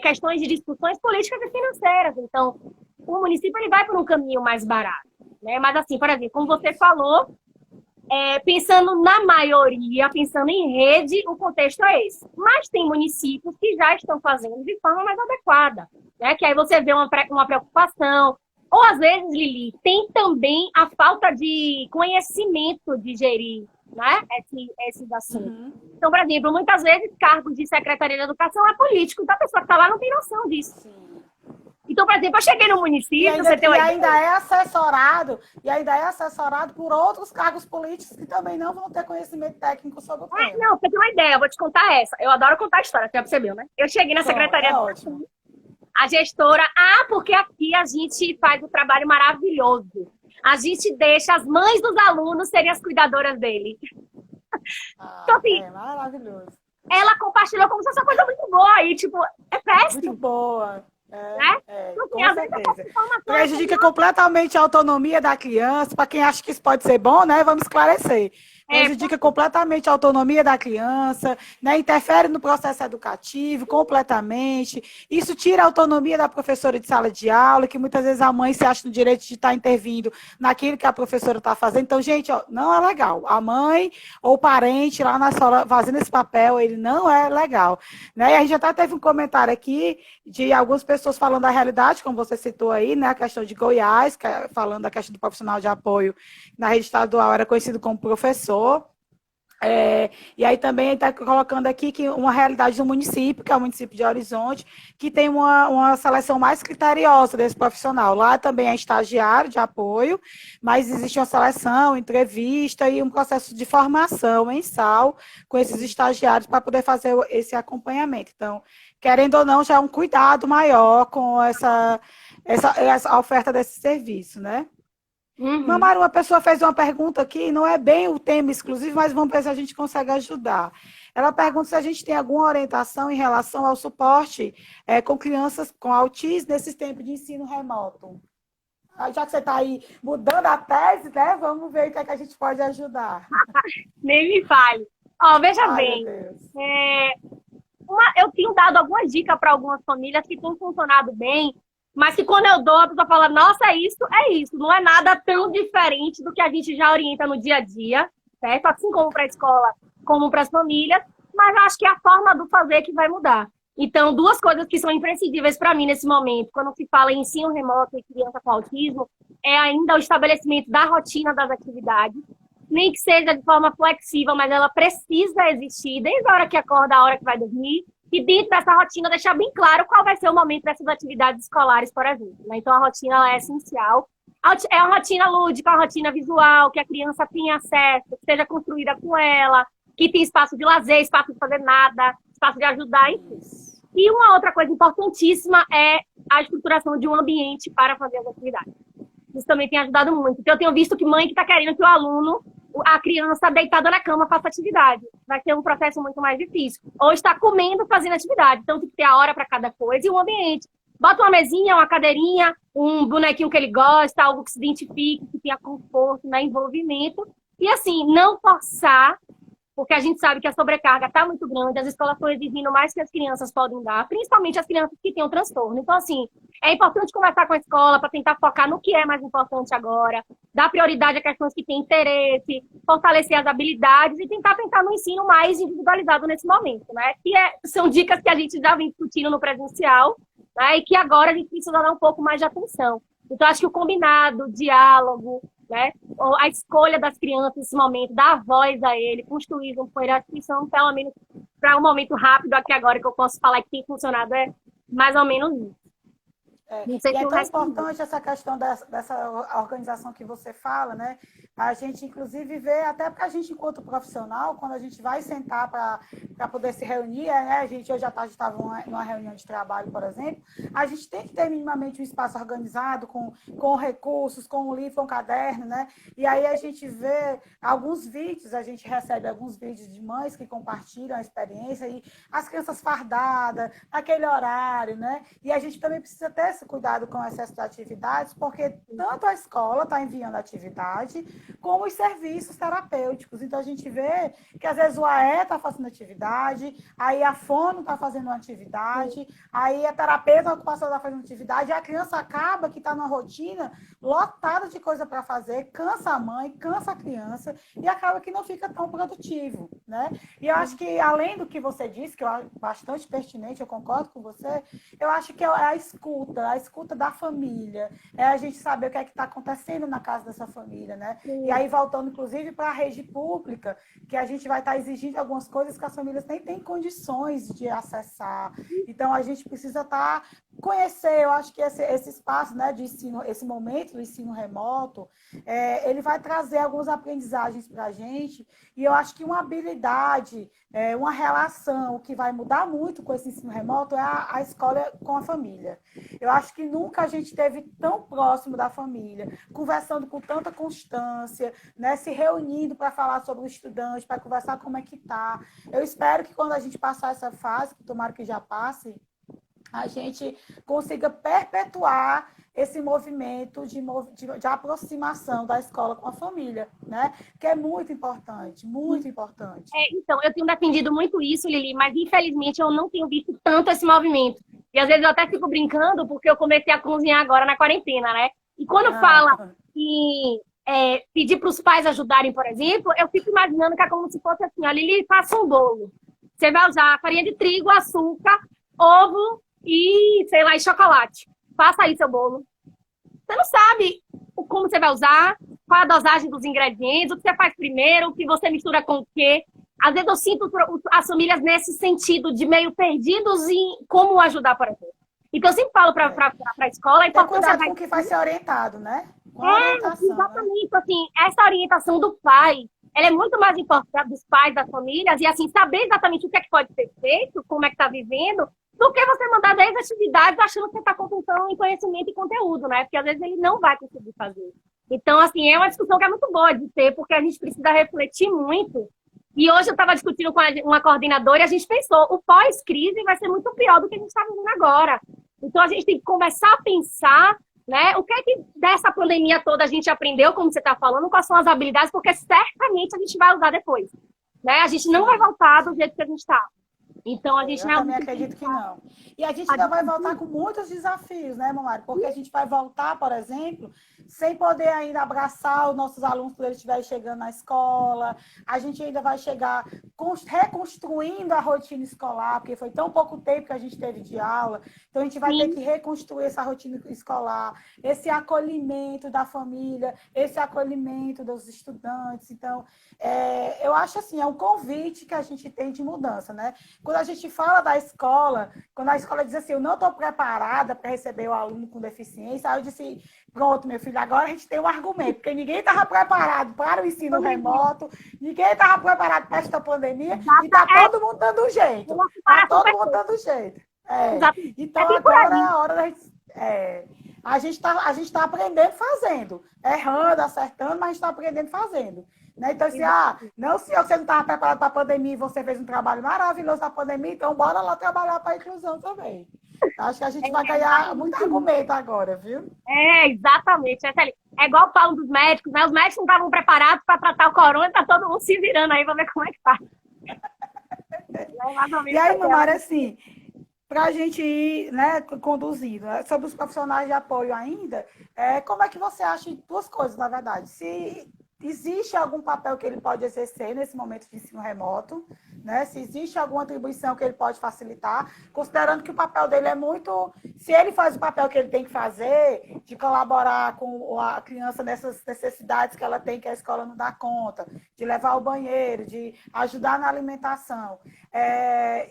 questões de discussões políticas e financeiras. Então, o município ele vai por um caminho mais barato. Né? Mas, assim, por exemplo, como você falou, pensando na maioria, pensando em rede, o contexto é esse. Mas tem municípios que já estão fazendo de forma mais adequada. Né? Que aí você vê uma preocupação. Ou, às vezes, Lili, tem também a falta de conhecimento de gerir, né, esses assuntos. Uhum. Então, por exemplo, muitas vezes, cargos de Secretaria de Educação é político, então a pessoa que está lá não tem noção disso. Sim. Então, por exemplo, eu cheguei no município, você tem uma ideia. E ainda é assessorado por outros cargos políticos que também não vão ter conhecimento técnico sobre o tema. Não, você tem uma ideia, eu vou te contar essa. Eu adoro contar a história, você já percebeu, né? Eu cheguei na Secretaria de Educação. A gestora, porque aqui a gente faz um trabalho maravilhoso. A gente deixa as mães dos alunos serem as cuidadoras dele. Então, assim, maravilhoso. Ela compartilhou como se fosse uma coisa muito boa aí, tipo, é péssimo. Muito boa. Né? Então, com certeza. Prejudica completamente a autonomia da criança. Para quem acha que isso pode ser bom, né? Vamos esclarecer. Prejudica completamente a autonomia da criança, né? Interfere no processo educativo completamente. Isso tira a autonomia da professora de sala de aula, que muitas vezes a mãe se acha no direito de estar intervindo naquilo que a professora está fazendo. Então, gente, não é legal. A mãe ou o parente lá na sala fazendo esse papel, ele não é legal. Né? E a gente até teve um comentário aqui de algumas pessoas falando da realidade, como você citou aí, né? A questão de Goiás, falando da questão do profissional de apoio na rede estadual, era conhecido como professor. E aí também está colocando aqui que uma realidade do município, que é o município de Horizonte, que tem uma seleção mais criteriosa desse profissional. Lá também é estagiário de apoio, mas existe uma seleção, entrevista e um processo de formação mensal com esses estagiários para poder fazer esse acompanhamento. Então, querendo ou não, já é um cuidado maior com essa oferta desse serviço, né? Uhum. Mamaru, uma pessoa fez uma pergunta aqui, não é bem o tema exclusivo, mas vamos ver se a gente consegue ajudar. Ela pergunta se a gente tem alguma orientação em relação ao suporte com crianças com autismo nesses tempos de ensino remoto. Já que você está aí mudando a tese, né? Vamos ver o que é que a gente pode ajudar. Nem me fale. Veja bem, eu tenho dado algumas dicas para algumas famílias que têm funcionado bem, mas que quando eu dou, a pessoa fala, nossa, é isso. Não é nada tão diferente do que a gente já orienta no dia a dia, certo? Assim como para a escola, como para as famílias, mas acho que é a forma do fazer que vai mudar. Então, duas coisas que são imprescindíveis para mim nesse momento, quando se fala em ensino remoto e criança com autismo, é ainda o estabelecimento da rotina das atividades, nem que seja de forma flexível, mas ela precisa existir, desde a hora que acorda, a hora que vai dormir, e dentro dessa rotina deixar bem claro qual vai ser o momento dessas atividades escolares, por exemplo. Né? Então, a rotina ela é essencial. É uma rotina lúdica, uma rotina visual, que a criança tenha acesso, que seja construída com ela, que tenha espaço de lazer, espaço de fazer nada, espaço de ajudar, enfim. E uma outra coisa importantíssima é a estruturação de um ambiente para fazer as atividades. Isso também tem ajudado muito. Então, eu tenho visto que mãe que está querendo que o aluno, a criança deitada na cama, faça atividade. Vai ser um processo muito mais difícil. Ou está comendo, fazendo atividade. Então, tem que ter a hora para cada coisa e um ambiente. Bota uma mesinha, uma cadeirinha, um bonequinho que ele gosta, algo que se identifique, que tenha conforto, né, envolvimento. E, assim, não forçar, porque a gente sabe que a sobrecarga está muito grande, as escolas estão exigindo mais que as crianças podem dar, principalmente as crianças que têm um transtorno. Então, assim, é importante conversar com a escola para tentar focar no que é mais importante agora, dar prioridade a questões que têm interesse, fortalecer as habilidades e tentar pensar no ensino mais individualizado nesse momento, né? São dicas que a gente já vem discutindo no presencial, né? E que agora a gente precisa dar um pouco mais de atenção. Então, acho que o combinado, o diálogo, né? A escolha das crianças nesse momento, dar voz a ele, construir junto com ele, acho que são pelo menos para um momento rápido aqui agora que eu posso falar que tem funcionado, é mais ou menos isso. Não sei E é se o tão resto. importante essa questão dessa organização que você fala, né? A gente, inclusive, vê, até porque a gente, enquanto profissional, quando a gente vai sentar para poder se reunir, né? A gente hoje à tarde estava numa reunião de trabalho, por exemplo, a gente tem que ter minimamente um espaço organizado, com recursos, com um livro, com um caderno, né? E aí a gente vê alguns vídeos, a gente recebe alguns vídeos de mães que compartilham a experiência, e as crianças fardadas, naquele horário, né? E a gente também precisa ter esse cuidado com o excesso de atividades, porque tanto a escola está enviando atividade, como os serviços terapêuticos. Então, a gente vê que, às vezes, o AE está fazendo atividade, aí a fono está fazendo uma atividade, aí a terapeuta ocupacional está fazendo atividade, e a criança acaba que está numa rotina lotada de coisa para fazer, cansa a mãe, cansa a criança, e acaba que não fica tão produtivo, né? E eu acho que, além do que você disse, que eu acho bastante pertinente, eu concordo com você, eu acho que é a escuta da família, é a gente saber o que é que está acontecendo na casa dessa família, né? E aí, voltando, inclusive, para a rede pública, que a gente vai estar exigindo algumas coisas que as famílias nem têm condições de acessar. Então, a gente precisa estar conhecer, eu acho que esse espaço, né, de ensino, esse momento do ensino remoto, ele vai trazer algumas aprendizagens para a gente, e eu acho que uma habilidade, uma relação que vai mudar muito com esse ensino remoto é a escola com a família. Eu acho que nunca a gente esteve tão próximo da família, conversando com tanta constância, né, se reunindo para falar sobre o estudante, para conversar como é que está. Eu espero que quando a gente passar essa fase, que tomara que já passe, a gente consiga perpetuar esse movimento de aproximação da escola com a família, né? Que é muito importante, muito importante. Então, eu tenho defendido muito isso, Lili, mas infelizmente eu não tenho visto tanto esse movimento. E às vezes eu até fico brincando, porque eu comecei a cozinhar agora na quarentena, né? E quando fala em pedir para os pais ajudarem, por exemplo, eu fico imaginando que é como se fosse assim, ó, Lili, faça um bolo. Você vai usar farinha de trigo, açúcar, ovo e, sei lá, e chocolate. Faça aí seu bolo. Você não sabe como você vai usar, qual a dosagem dos ingredientes, o que você faz primeiro, o que você mistura com o quê. Às vezes eu sinto as famílias nesse sentido de meio perdidos em como ajudar, por exemplo. Então eu sempre falo para a escola... Ter cuidado com o que vai ser orientado, né? Com a orientação, exatamente. Né? Assim, essa orientação do pai, ela é muito mais importante dos pais, das famílias, e assim, saber exatamente o que é que pode ser feito, como é que está vivendo, do que você mandar 10 atividades achando que você está contentando em conhecimento e conteúdo, né? Porque às vezes ele não vai conseguir fazer. Então, assim, é uma discussão que é muito boa de ter, porque a gente precisa refletir muito. E hoje eu estava discutindo com uma coordenadora e a gente pensou, o pós-crise vai ser muito pior do que a gente está vivendo agora. Então, a gente tem que começar a pensar, né? O que é que dessa pandemia toda a gente aprendeu, como você está falando, quais são as habilidades, porque certamente a gente vai usar depois. Né? A gente não vai voltar do jeito que a gente está. Então, a gente eu também acredito que não. E a gente ainda vai voltar com muitos desafios, né, Mamari? Porque a gente vai voltar, por exemplo, sem poder ainda abraçar os nossos alunos quando eles estiverem chegando na escola. A gente ainda vai chegar reconstruindo a rotina escolar, porque foi tão pouco tempo que a gente teve de aula. Então, a gente vai ter que reconstruir essa rotina escolar, esse acolhimento da família, esse acolhimento dos estudantes. Então, eu acho assim, é um convite que a gente tem de mudança, né? Quando a gente fala da escola, quando a escola diz assim, eu não estou preparada para receber o aluno com deficiência, aí eu disse, pronto, meu filho, agora a gente tem um argumento, porque ninguém estava preparado para o ensino remoto, ninguém estava preparado para esta pandemia, e está todo mundo dando jeito. Está todo mundo dando jeito. Então, agora é a hora da gente... A gente tá aprendendo fazendo, errando, acertando, mas a gente está aprendendo fazendo. Né? Então, assim, não, senhor, você não estava preparado para a pandemia e você fez um trabalho maravilhoso na pandemia, então bora lá trabalhar para a inclusão também. Acho que a gente vai ganhar muito argumento agora, viu? Exatamente. É igual o Paulo dos médicos, né? Os médicos não estavam preparados para tratar o corona, tá todo mundo se virando aí para ver como é que faz. E aí, Mamara, assim, para a gente ir, né, conduzindo, sobre os profissionais de apoio ainda, como é que você acha duas coisas, na verdade? Se existe algum papel que ele pode exercer nesse momento de ensino remoto, né? Se existe alguma atribuição que ele pode facilitar, considerando que o papel dele é muito... Se ele faz o papel que ele tem que fazer, de colaborar com a criança nessas necessidades que ela tem, que a escola não dá conta, de levar ao banheiro, de ajudar na alimentação.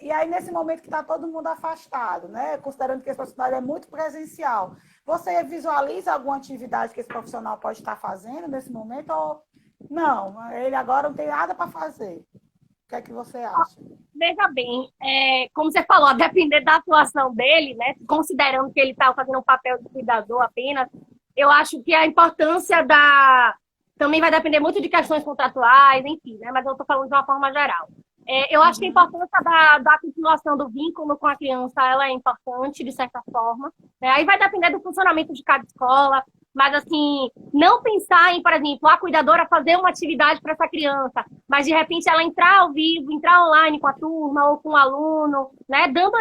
E aí, nesse momento que está todo mundo afastado, né? Considerando que esse profissional é muito presencial, você visualiza alguma atividade que esse profissional pode estar fazendo nesse momento ou não? Ele agora não tem nada para fazer. O que é que você acha? Veja bem, como você falou, a depender da atuação dele, né, considerando que ele está fazendo um papel de cuidador apenas, eu acho que a importância também vai depender muito de questões contratuais, enfim, né, mas eu estou falando de uma forma geral. Eu acho que a importância da continuação do vínculo com a criança, ela é importante, de certa forma. Aí vai depender do funcionamento de cada escola, mas, assim, não pensar em, por exemplo, a cuidadora fazer uma atividade para essa criança, mas, de repente, ela entrar ao vivo, entrar online com a turma ou com o aluno, né? Dando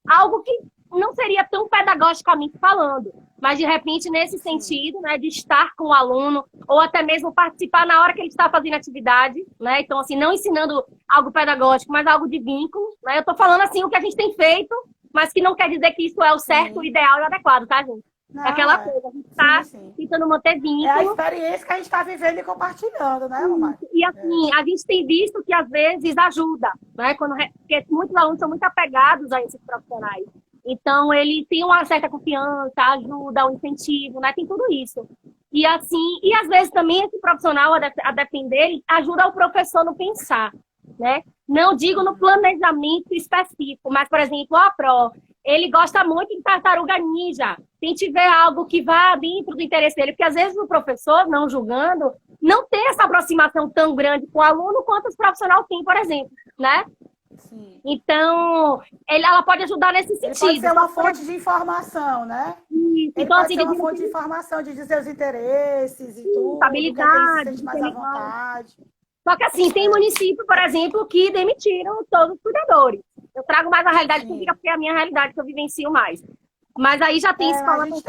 algo que não seria tão pedagogicamente falando, mas, de repente, nesse sentido, né, de estar com o aluno, ou até mesmo participar na hora que ele está fazendo atividade, né? Então, assim, não ensinando algo pedagógico, mas algo de vínculo, né? Eu estou falando, assim, o que a gente tem feito, mas que não quer dizer que isso é o certo, o ideal e o adequado, tá, gente? Não, é aquela coisa, a gente está tentando manter vínculo. É a experiência que a gente está vivendo e compartilhando, né, mamãe? E assim, a gente tem visto que às vezes ajuda, né? Porque muitos alunos são muito apegados a esses profissionais. Então, ele tem uma certa confiança, ajuda, um incentivo, né? Tem tudo isso. E assim, e às vezes também esse profissional, a depender, ajuda o professor no pensar, né? Não digo no planejamento específico, mas, por exemplo, a PRO, ele gosta muito de tartaruga ninja. Tente ver algo que vá dentro do interesse dele, porque às vezes o professor, não julgando, não tem essa aproximação tão grande com o aluno quanto os profissionais têm, por exemplo, né? Sim. Então, ela pode ajudar nesse sentido. Ele pode ser uma fonte de informação, né? Isso. Ele Então, pode assim, ser uma fonte de informação, de dizer os interesses e tudo, habilidade, que ele se sente mais à vontade. Só que assim, tem município, por exemplo, que demitiram todos os cuidadores. Eu trago mais a realidade pública porque é a minha realidade que eu vivencio mais. Mas aí já tem escola... A gente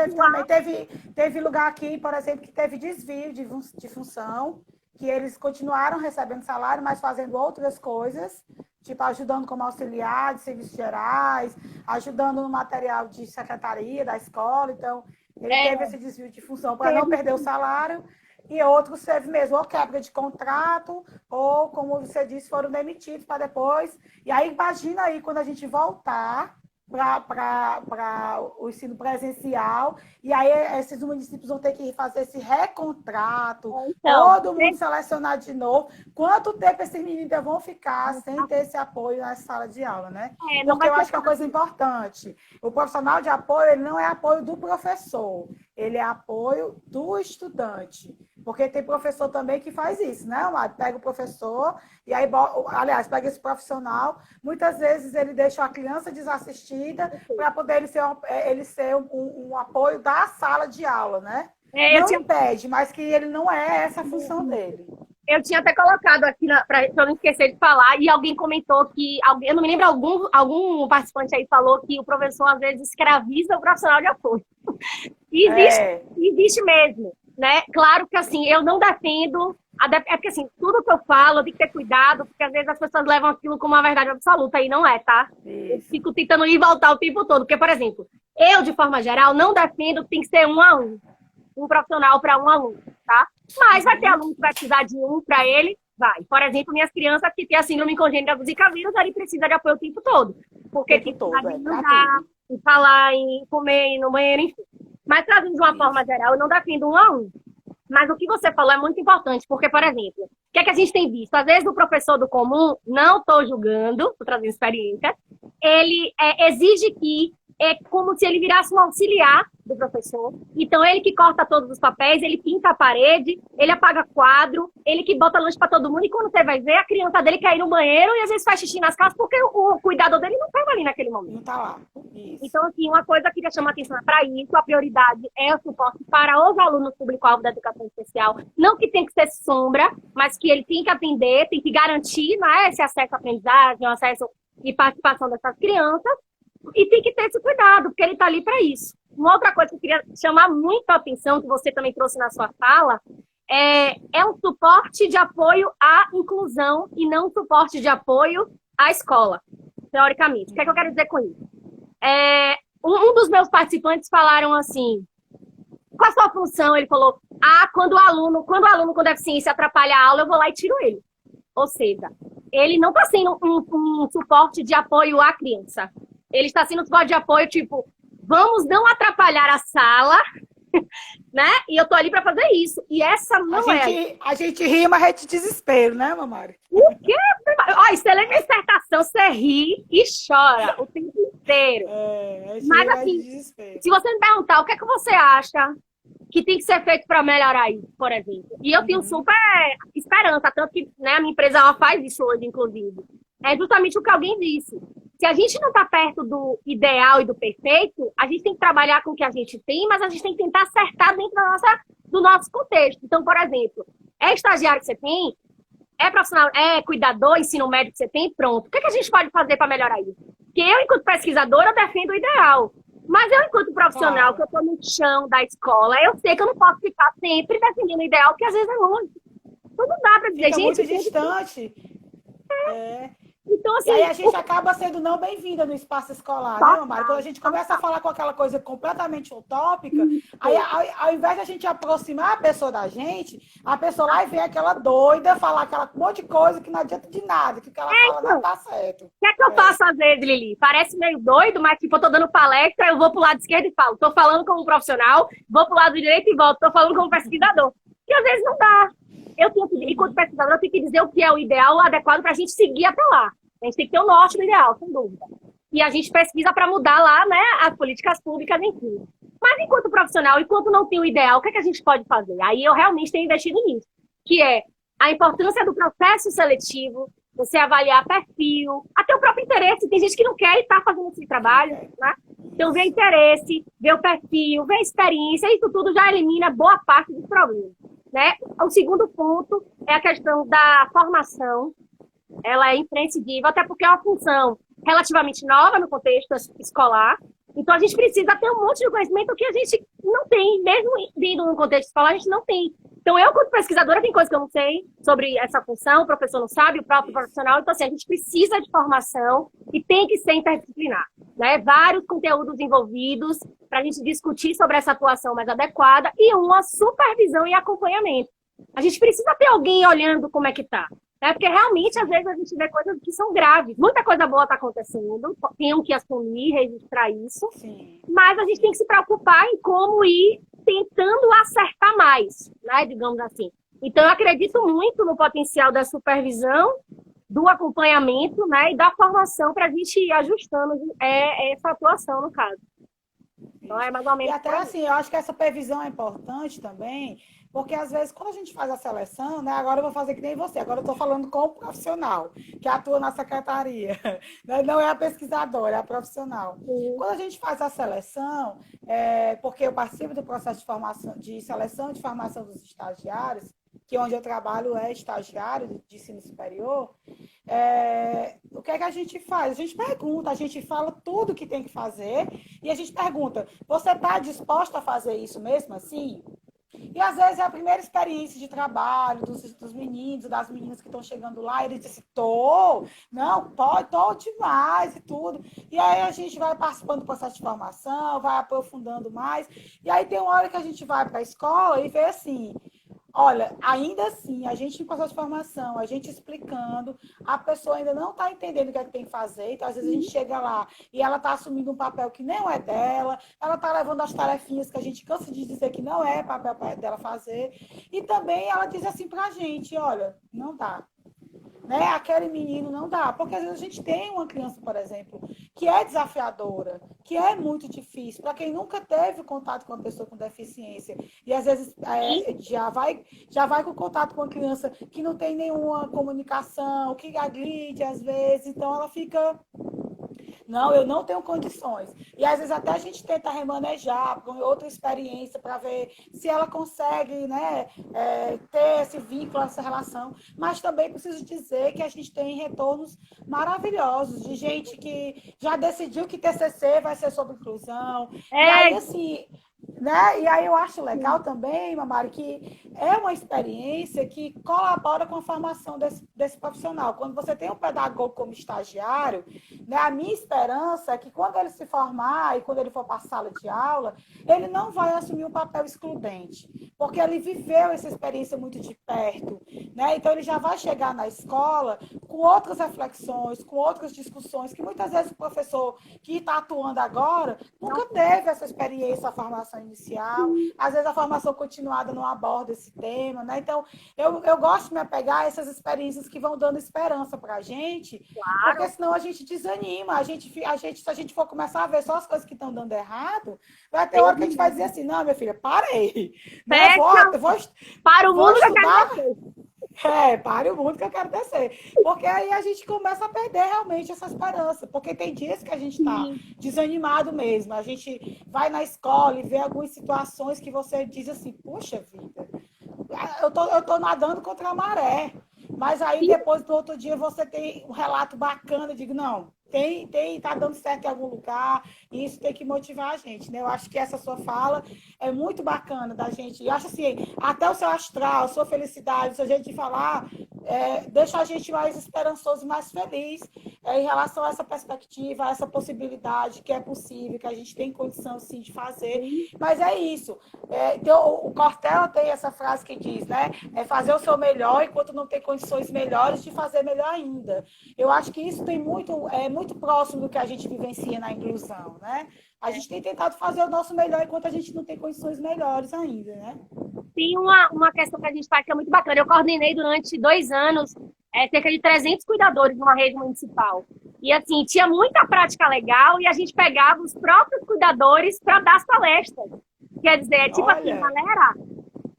teve lugar aqui, por exemplo, que teve desvio de função, que eles continuaram recebendo salário, mas fazendo outras coisas, tipo ajudando como auxiliar de serviços gerais, ajudando no material de secretaria da escola. Então, ele teve esse desvio de função para não perder o salário. E outros teve mesmo ou quebra de contrato, ou, como você disse, foram demitidos para depois. E aí, imagina aí, quando a gente voltar para o ensino presencial, e aí esses municípios vão ter que fazer esse recontrato, então, todo mundo selecionado de novo. Quanto tempo esses meninos vão ficar sem ter esse apoio na sala de aula, né? Porque eu acho que é uma coisa importante. O profissional de apoio, ele não é apoio do professor, ele é apoio do estudante. Porque tem professor também que faz isso, né, Amado? Pega o professor e aí, aliás, pega esse profissional, muitas vezes ele deixa a criança desassistida para poder ele ser um apoio da sala de aula, né? Não impede, mas que ele não é essa a função dele. Eu tinha até colocado aqui, para eu não esquecer de falar, e alguém comentou que, eu não me lembro, algum participante aí falou que o professor às vezes escraviza o profissional de apoio. Existe mesmo. Né? Claro que, assim, eu não defendo... É porque, assim, tudo que eu falo, eu tenho que ter cuidado, porque às vezes as pessoas levam aquilo como uma verdade absoluta, e não é, tá? Isso. Eu fico tentando ir e voltar o tempo todo. Porque, por exemplo, eu, de forma geral, não defendo que tem que ser 1 a 1. Um profissional para um aluno, tá? Mas vai ter aluno que vai precisar de um para ele, vai. Por exemplo, minhas crianças que têm a síndrome congênita do Zika vírus, ele precisa de apoio o tempo todo. Porque tem que andar, em falar, em comer, ir no banheiro, enfim. Mas, trazendo de uma forma geral, eu não defendo 1 a 1. Mas o que você falou é muito importante, porque, por exemplo, o que é que a gente tem visto? Às vezes o professor do comum, não estou julgando, estou trazendo experiência, ele exige que é como se ele virasse um auxiliar do professor. Então, ele que corta todos os papéis, ele pinta a parede, ele apaga quadro, ele que bota lanche para todo mundo, e quando você vai ver, a criança dele quer ir no banheiro e às vezes faz xixi nas calças porque o cuidador dele não estava ali naquele momento. Não está lá. Isso. Então, assim, uma coisa que eu queria chamar a atenção é para isso, a prioridade é o suporte para os alunos público-alvo da educação especial. Não que tem que ser sombra, mas que ele tem que atender, tem que garantir, né, esse acesso à aprendizagem, o acesso e participação dessas crianças, e tem que ter esse cuidado, porque ele está ali para isso. Uma outra coisa que eu queria chamar muito a atenção, que você também trouxe na sua fala, é um suporte de apoio à inclusão e não um suporte de apoio à escola, teoricamente. O que é que eu quero dizer com isso? Um dos meus participantes falaram assim, qual a sua função? Ele falou, quando o aluno com deficiência atrapalha a aula, eu vou lá e tiro ele. Ou seja, ele não está sendo um suporte de apoio à criança. Ele está sendo um suporte de apoio, tipo, vamos não atrapalhar a sala, né? E eu tô ali para fazer isso. E essa não A gente ri, mas é de desespero, né, Mamari? O quê? Olha, você lê minha dissertação, você ri e chora o tempo inteiro. Mas assim, se você me perguntar o que é que você acha que tem que ser feito para melhorar isso, por exemplo. E eu tenho super esperança, tanto que, né, a minha empresa ela faz isso hoje, inclusive. É justamente o que alguém disse. Se a gente não está perto do ideal e do perfeito, a gente tem que trabalhar com o que a gente tem, mas a gente tem que tentar acertar dentro do nosso contexto. Então, por exemplo, é estagiário que você tem, é profissional, é cuidador, ensino médio que você tem, pronto. O que a gente pode fazer para melhorar isso? Porque eu, enquanto pesquisadora, defendo o ideal. Mas eu, enquanto profissional, que eu estou no chão da escola, eu sei que eu não posso ficar sempre defendendo o ideal, que às vezes é longe. Então não dá para dizer, fica gente... muito distante. Então, assim, e aí a gente acaba sendo não bem-vinda no espaço escolar, né, Mari? Quando a gente começa a falar com aquela coisa completamente utópica, aí ao invés de a gente aproximar a pessoa da gente, a pessoa lá e vem aquela doida falar aquela monte de coisa que não adianta de nada, que o que ela fala não tá certo. O que é que eu faço às vezes, Lili? Parece meio doido, mas tipo, eu tô dando palestra, eu vou pro lado esquerdo e falo, tô falando como profissional, vou pro lado direito e volto, tô falando como pesquisador. E às vezes não dá. Enquanto pesquisador, eu tenho que dizer o que é o ideal, o adequado pra gente seguir até lá. A gente tem que ter o norte do ideal, sem dúvida. E a gente pesquisa para mudar lá, né, as políticas públicas, enfim. Mas enquanto profissional, enquanto não tem o ideal, o que é que a gente pode fazer? Aí eu realmente tenho investido nisso, que é a importância do processo seletivo, você avaliar perfil, até o próprio interesse. Tem gente que não quer estar fazendo esse trabalho, né? Então, ver interesse, ver o perfil, ver a experiência, isso tudo já elimina boa parte dos problemas, né? O segundo ponto é a questão da formação. Ela é imprescindível, até porque é uma função relativamente nova no contexto escolar. Então, a gente precisa ter um monte de conhecimento que a gente não tem, mesmo vindo no contexto escolar, a gente não tem. Então, eu, como pesquisadora, tem coisas que eu não sei sobre essa função, o professor não sabe, o próprio profissional. Então, assim, a gente precisa de formação e tem que ser interdisciplinar, né? Vários conteúdos envolvidos para a gente discutir sobre essa atuação mais adequada e uma supervisão e acompanhamento. A gente precisa ter alguém olhando como é que está. Porque realmente, às vezes, a gente vê coisas que são graves. Muita coisa boa está acontecendo, tem que assumir, registrar isso. Sim. Mas a gente tem que se preocupar em como ir tentando acertar mais, né, digamos assim. Então, eu acredito muito no potencial da supervisão, do acompanhamento, né, e da formação para a gente ir ajustando essa atuação, no caso. Então, é mais ou menos. E até assim, eu acho que essa supervisão é importante também, porque às vezes quando a gente faz a seleção, né? Agora eu vou fazer que nem você, agora eu estou falando com o profissional que atua na secretaria, não é a pesquisadora, é a profissional. Sim. Quando a gente faz a seleção, porque eu participo do processo de formação, de seleção de formação dos estagiários, que onde eu trabalho é estagiário de ensino superior, o que é que a gente faz? A gente pergunta, a gente fala tudo que tem que fazer e a gente pergunta, você está disposta a fazer isso mesmo assim? E às vezes é a primeira experiência de trabalho dos meninos, das meninas que estão chegando lá, e eles dizem, não, tô demais e tudo. E aí a gente vai participando do processo de formação, vai aprofundando mais, e aí tem uma hora que a gente vai para a escola e vê assim, olha, ainda assim, a gente em processo de formação, a gente explicando, a pessoa ainda não está entendendo o que é que tem que fazer, então às vezes a gente chega lá e ela está assumindo um papel que não é dela, ela está levando as tarefinhas que a gente cansa de dizer que não é papel dela fazer, e também ela diz assim para a gente, olha, não dá. Né? Aquele menino não dá, porque às vezes a gente tem uma criança, por exemplo, que é desafiadora, que é muito difícil, para quem nunca teve contato com uma pessoa com deficiência, e às vezes já vai com contato com uma criança que não tem nenhuma comunicação, que agride às vezes, então ela fica... Não, eu não tenho condições. E às vezes até a gente tenta remanejar para outra experiência, para ver se ela consegue, né, ter esse vínculo, essa relação. Mas também preciso dizer que a gente tem retornos maravilhosos de gente que já decidiu que TCC vai ser sobre inclusão. E aí, assim, Né? E aí eu acho legal também, Mamari, que é uma experiência que colabora com a formação desse profissional. Quando você tem um pedagogo como estagiário, né, a minha esperança é que quando ele se formar e quando ele for para a sala de aula, ele não vai assumir um papel excludente, porque ele viveu essa experiência muito de perto. Né? Então ele já vai chegar na escola com outras reflexões, com outras discussões, que muitas vezes o professor que está atuando agora nunca teve essa experiência, a formação inicial, às vezes a formação continuada não aborda esse tema, né? Então, eu gosto de me apegar a essas experiências que vão dando esperança para a gente, Claro. porque senão a gente desanima, se a gente for começar a ver só as coisas que estão dando errado, vai ter hora que a gente vai dizer assim, não, minha filha, parei, né? Para o vou mundo estudar. que eu quero. Pare o mundo que eu quero descer. Porque aí a gente começa a perder realmente essa esperança. Porque tem dias que a gente está desanimado mesmo. A gente vai na escola e vê algumas situações que você diz assim, puxa vida, eu tô nadando contra a maré. Mas aí depois do outro dia você tem um relato bacana, eu digo, não, tá dando certo em algum lugar, e isso tem que motivar a gente, né? Eu acho que essa sua fala é muito bacana da gente. Eu acho assim, até o seu astral, a sua felicidade, o seu jeito de falar, deixa a gente mais esperançoso e mais feliz em relação a essa perspectiva, a essa possibilidade que é possível, que a gente tem condição sim de fazer. Mas é isso. Então, o Cortella tem essa frase que diz, né? É fazer o seu melhor enquanto não tem condições melhores de fazer melhor ainda. Eu acho que isso tem muito próximo do que a gente vivencia na inclusão, né? A gente tem tentado fazer o nosso melhor enquanto a gente não tem condições melhores ainda, né? Tem uma questão que a gente faz que é muito bacana. Eu coordenei durante 2 anos cerca de 300 cuidadores numa rede municipal. E, assim, tinha muita prática legal e a gente pegava os próprios cuidadores para dar as palestras. Quer dizer, tipo assim, galera,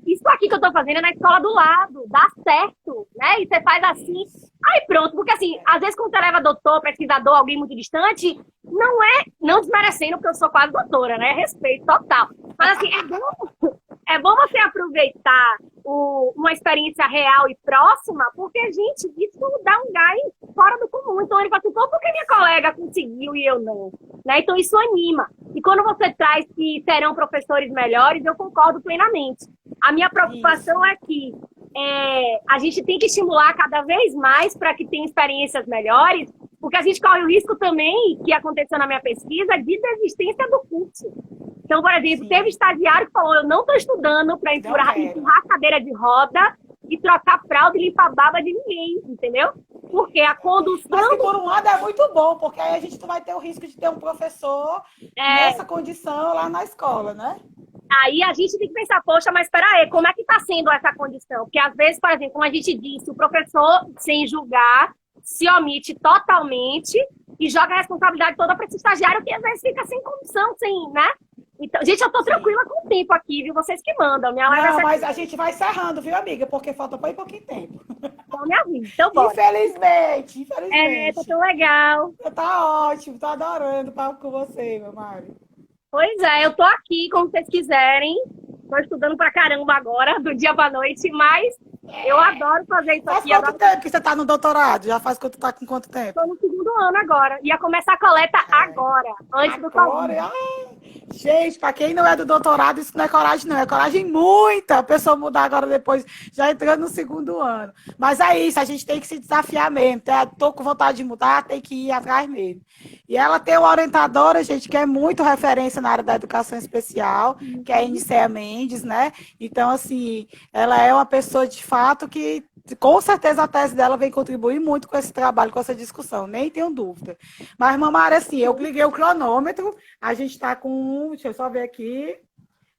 isso aqui que eu tô fazendo é na escola do lado, dá certo, né? E você faz assim, aí pronto. Porque, assim, às vezes quando você leva doutor, pesquisador, alguém muito distante, não desmerecendo, porque eu sou quase doutora, né? Respeito total. Mas, assim, é bom você aproveitar uma experiência real e próxima, porque, gente, isso dá um gás fora do comum. Então, ele fala assim, por que minha colega conseguiu e eu não? Né? Então, isso anima. E quando você traz que serão professores melhores, eu concordo plenamente. A minha preocupação é que a gente tem que estimular cada vez mais para que tenha experiências melhores, porque a gente corre o risco também, que aconteceu na minha pesquisa, de desistência do curso. Então, por exemplo, teve estagiário que falou, eu não estou estudando para empurrar a cadeira de roda e trocar fralda e limpar a baba de ninguém, entendeu? Porque a condução... Mas que por um lado é muito bom, porque aí a gente não vai ter o risco de ter um professor nessa condição lá na escola, né? Aí a gente tem que pensar, poxa, mas espera aí, como é que está sendo essa condição? Porque às vezes, por exemplo, como a gente disse, o professor, sem julgar, se omite totalmente e joga a responsabilidade toda para esse estagiário que às vezes fica sem condição, né? Então, gente, eu tô tranquila com o tempo aqui, viu? Vocês que mandam. Minha live não, mas a gente vai encerrando, viu, amiga? Porque falta bem pouquinho tempo. Então, me avisa. Então, bora. Infelizmente. Tá tão legal. Tá ótimo, tô adorando o papo com você, meu Mário. Pois é, eu tô aqui, como vocês quiserem. Tô estudando pra caramba agora, do dia pra noite, mas eu adoro fazer isso aqui. Faz quanto tempo que você tá no doutorado? Já faz com quanto tempo? Tô no 2º ano agora. Ia começar a coleta agora, antes do Covid. Gente, para quem não é do doutorado, isso não é coragem, não. É coragem muita a pessoa mudar agora depois, já entrando no 2º ano. Mas é isso, a gente tem que se desafiar mesmo. Tô com vontade de mudar, tem que ir atrás mesmo. E ela tem uma orientadora, gente, que é muito referência na área da educação especial, que é a Nicéia Mendes, né? Então, assim, ela é uma pessoa, de fato, que com certeza a tese dela vem contribuir muito com esse trabalho, com essa discussão, nem tenho dúvida. Mas, Mamara, assim, eu liguei o cronômetro, a gente está com, deixa eu só ver aqui,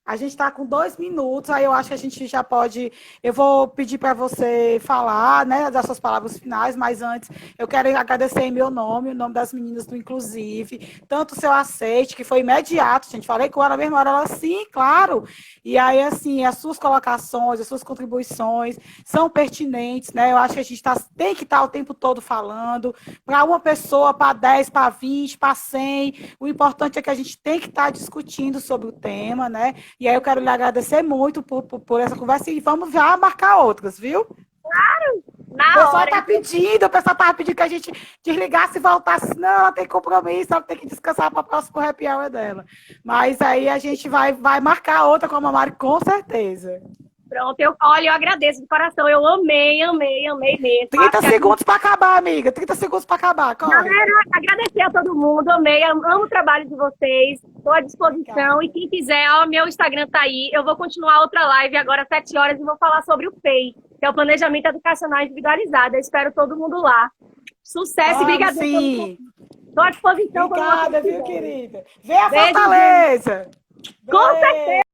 a gente está com 2 minutos, aí eu acho que a gente já pode, eu vou pedir para você falar, né, das suas palavras finais, mas antes eu quero agradecer em meu nome, o nome das meninas do Inclusive, tanto o seu aceite, que foi imediato, gente, falei com ela mesmo, ela, sim, claro, e aí, assim, as suas colocações, as suas contribuições são pertinentes, né, eu acho que a gente tem que estar o tempo todo falando, para uma pessoa, para 10, para 20, para 100, o importante é que a gente tem que estar discutindo sobre o tema, né. E aí eu quero lhe agradecer muito por essa conversa e vamos já marcar outras, viu? Claro! O Na pessoal hora. tá pedindo, o pessoal tava pedindo que a gente desligasse e voltasse. Não, ela tem compromisso, ela tem que descansar para o próximo happy hour dela. Mas aí a gente vai marcar outra com a Mari, com certeza. Pronto, olha, eu agradeço de coração. Eu amei mesmo. 30 segundos para acabar, amiga. 30 segundos para acabar, corre. Galera, agradecer a todo mundo, amei, amo o trabalho de vocês, estou à disposição. E quem quiser, ó, meu Instagram tá aí. Eu vou continuar outra live agora às 7 horas e vou falar sobre o PEI, que é o Planejamento Educacional Individualizado. Eu espero todo mundo lá. Sucesso e obrigada. Estou à disposição. Obrigada, viu, querida? Vem a Beijo, Fortaleza. Com certeza.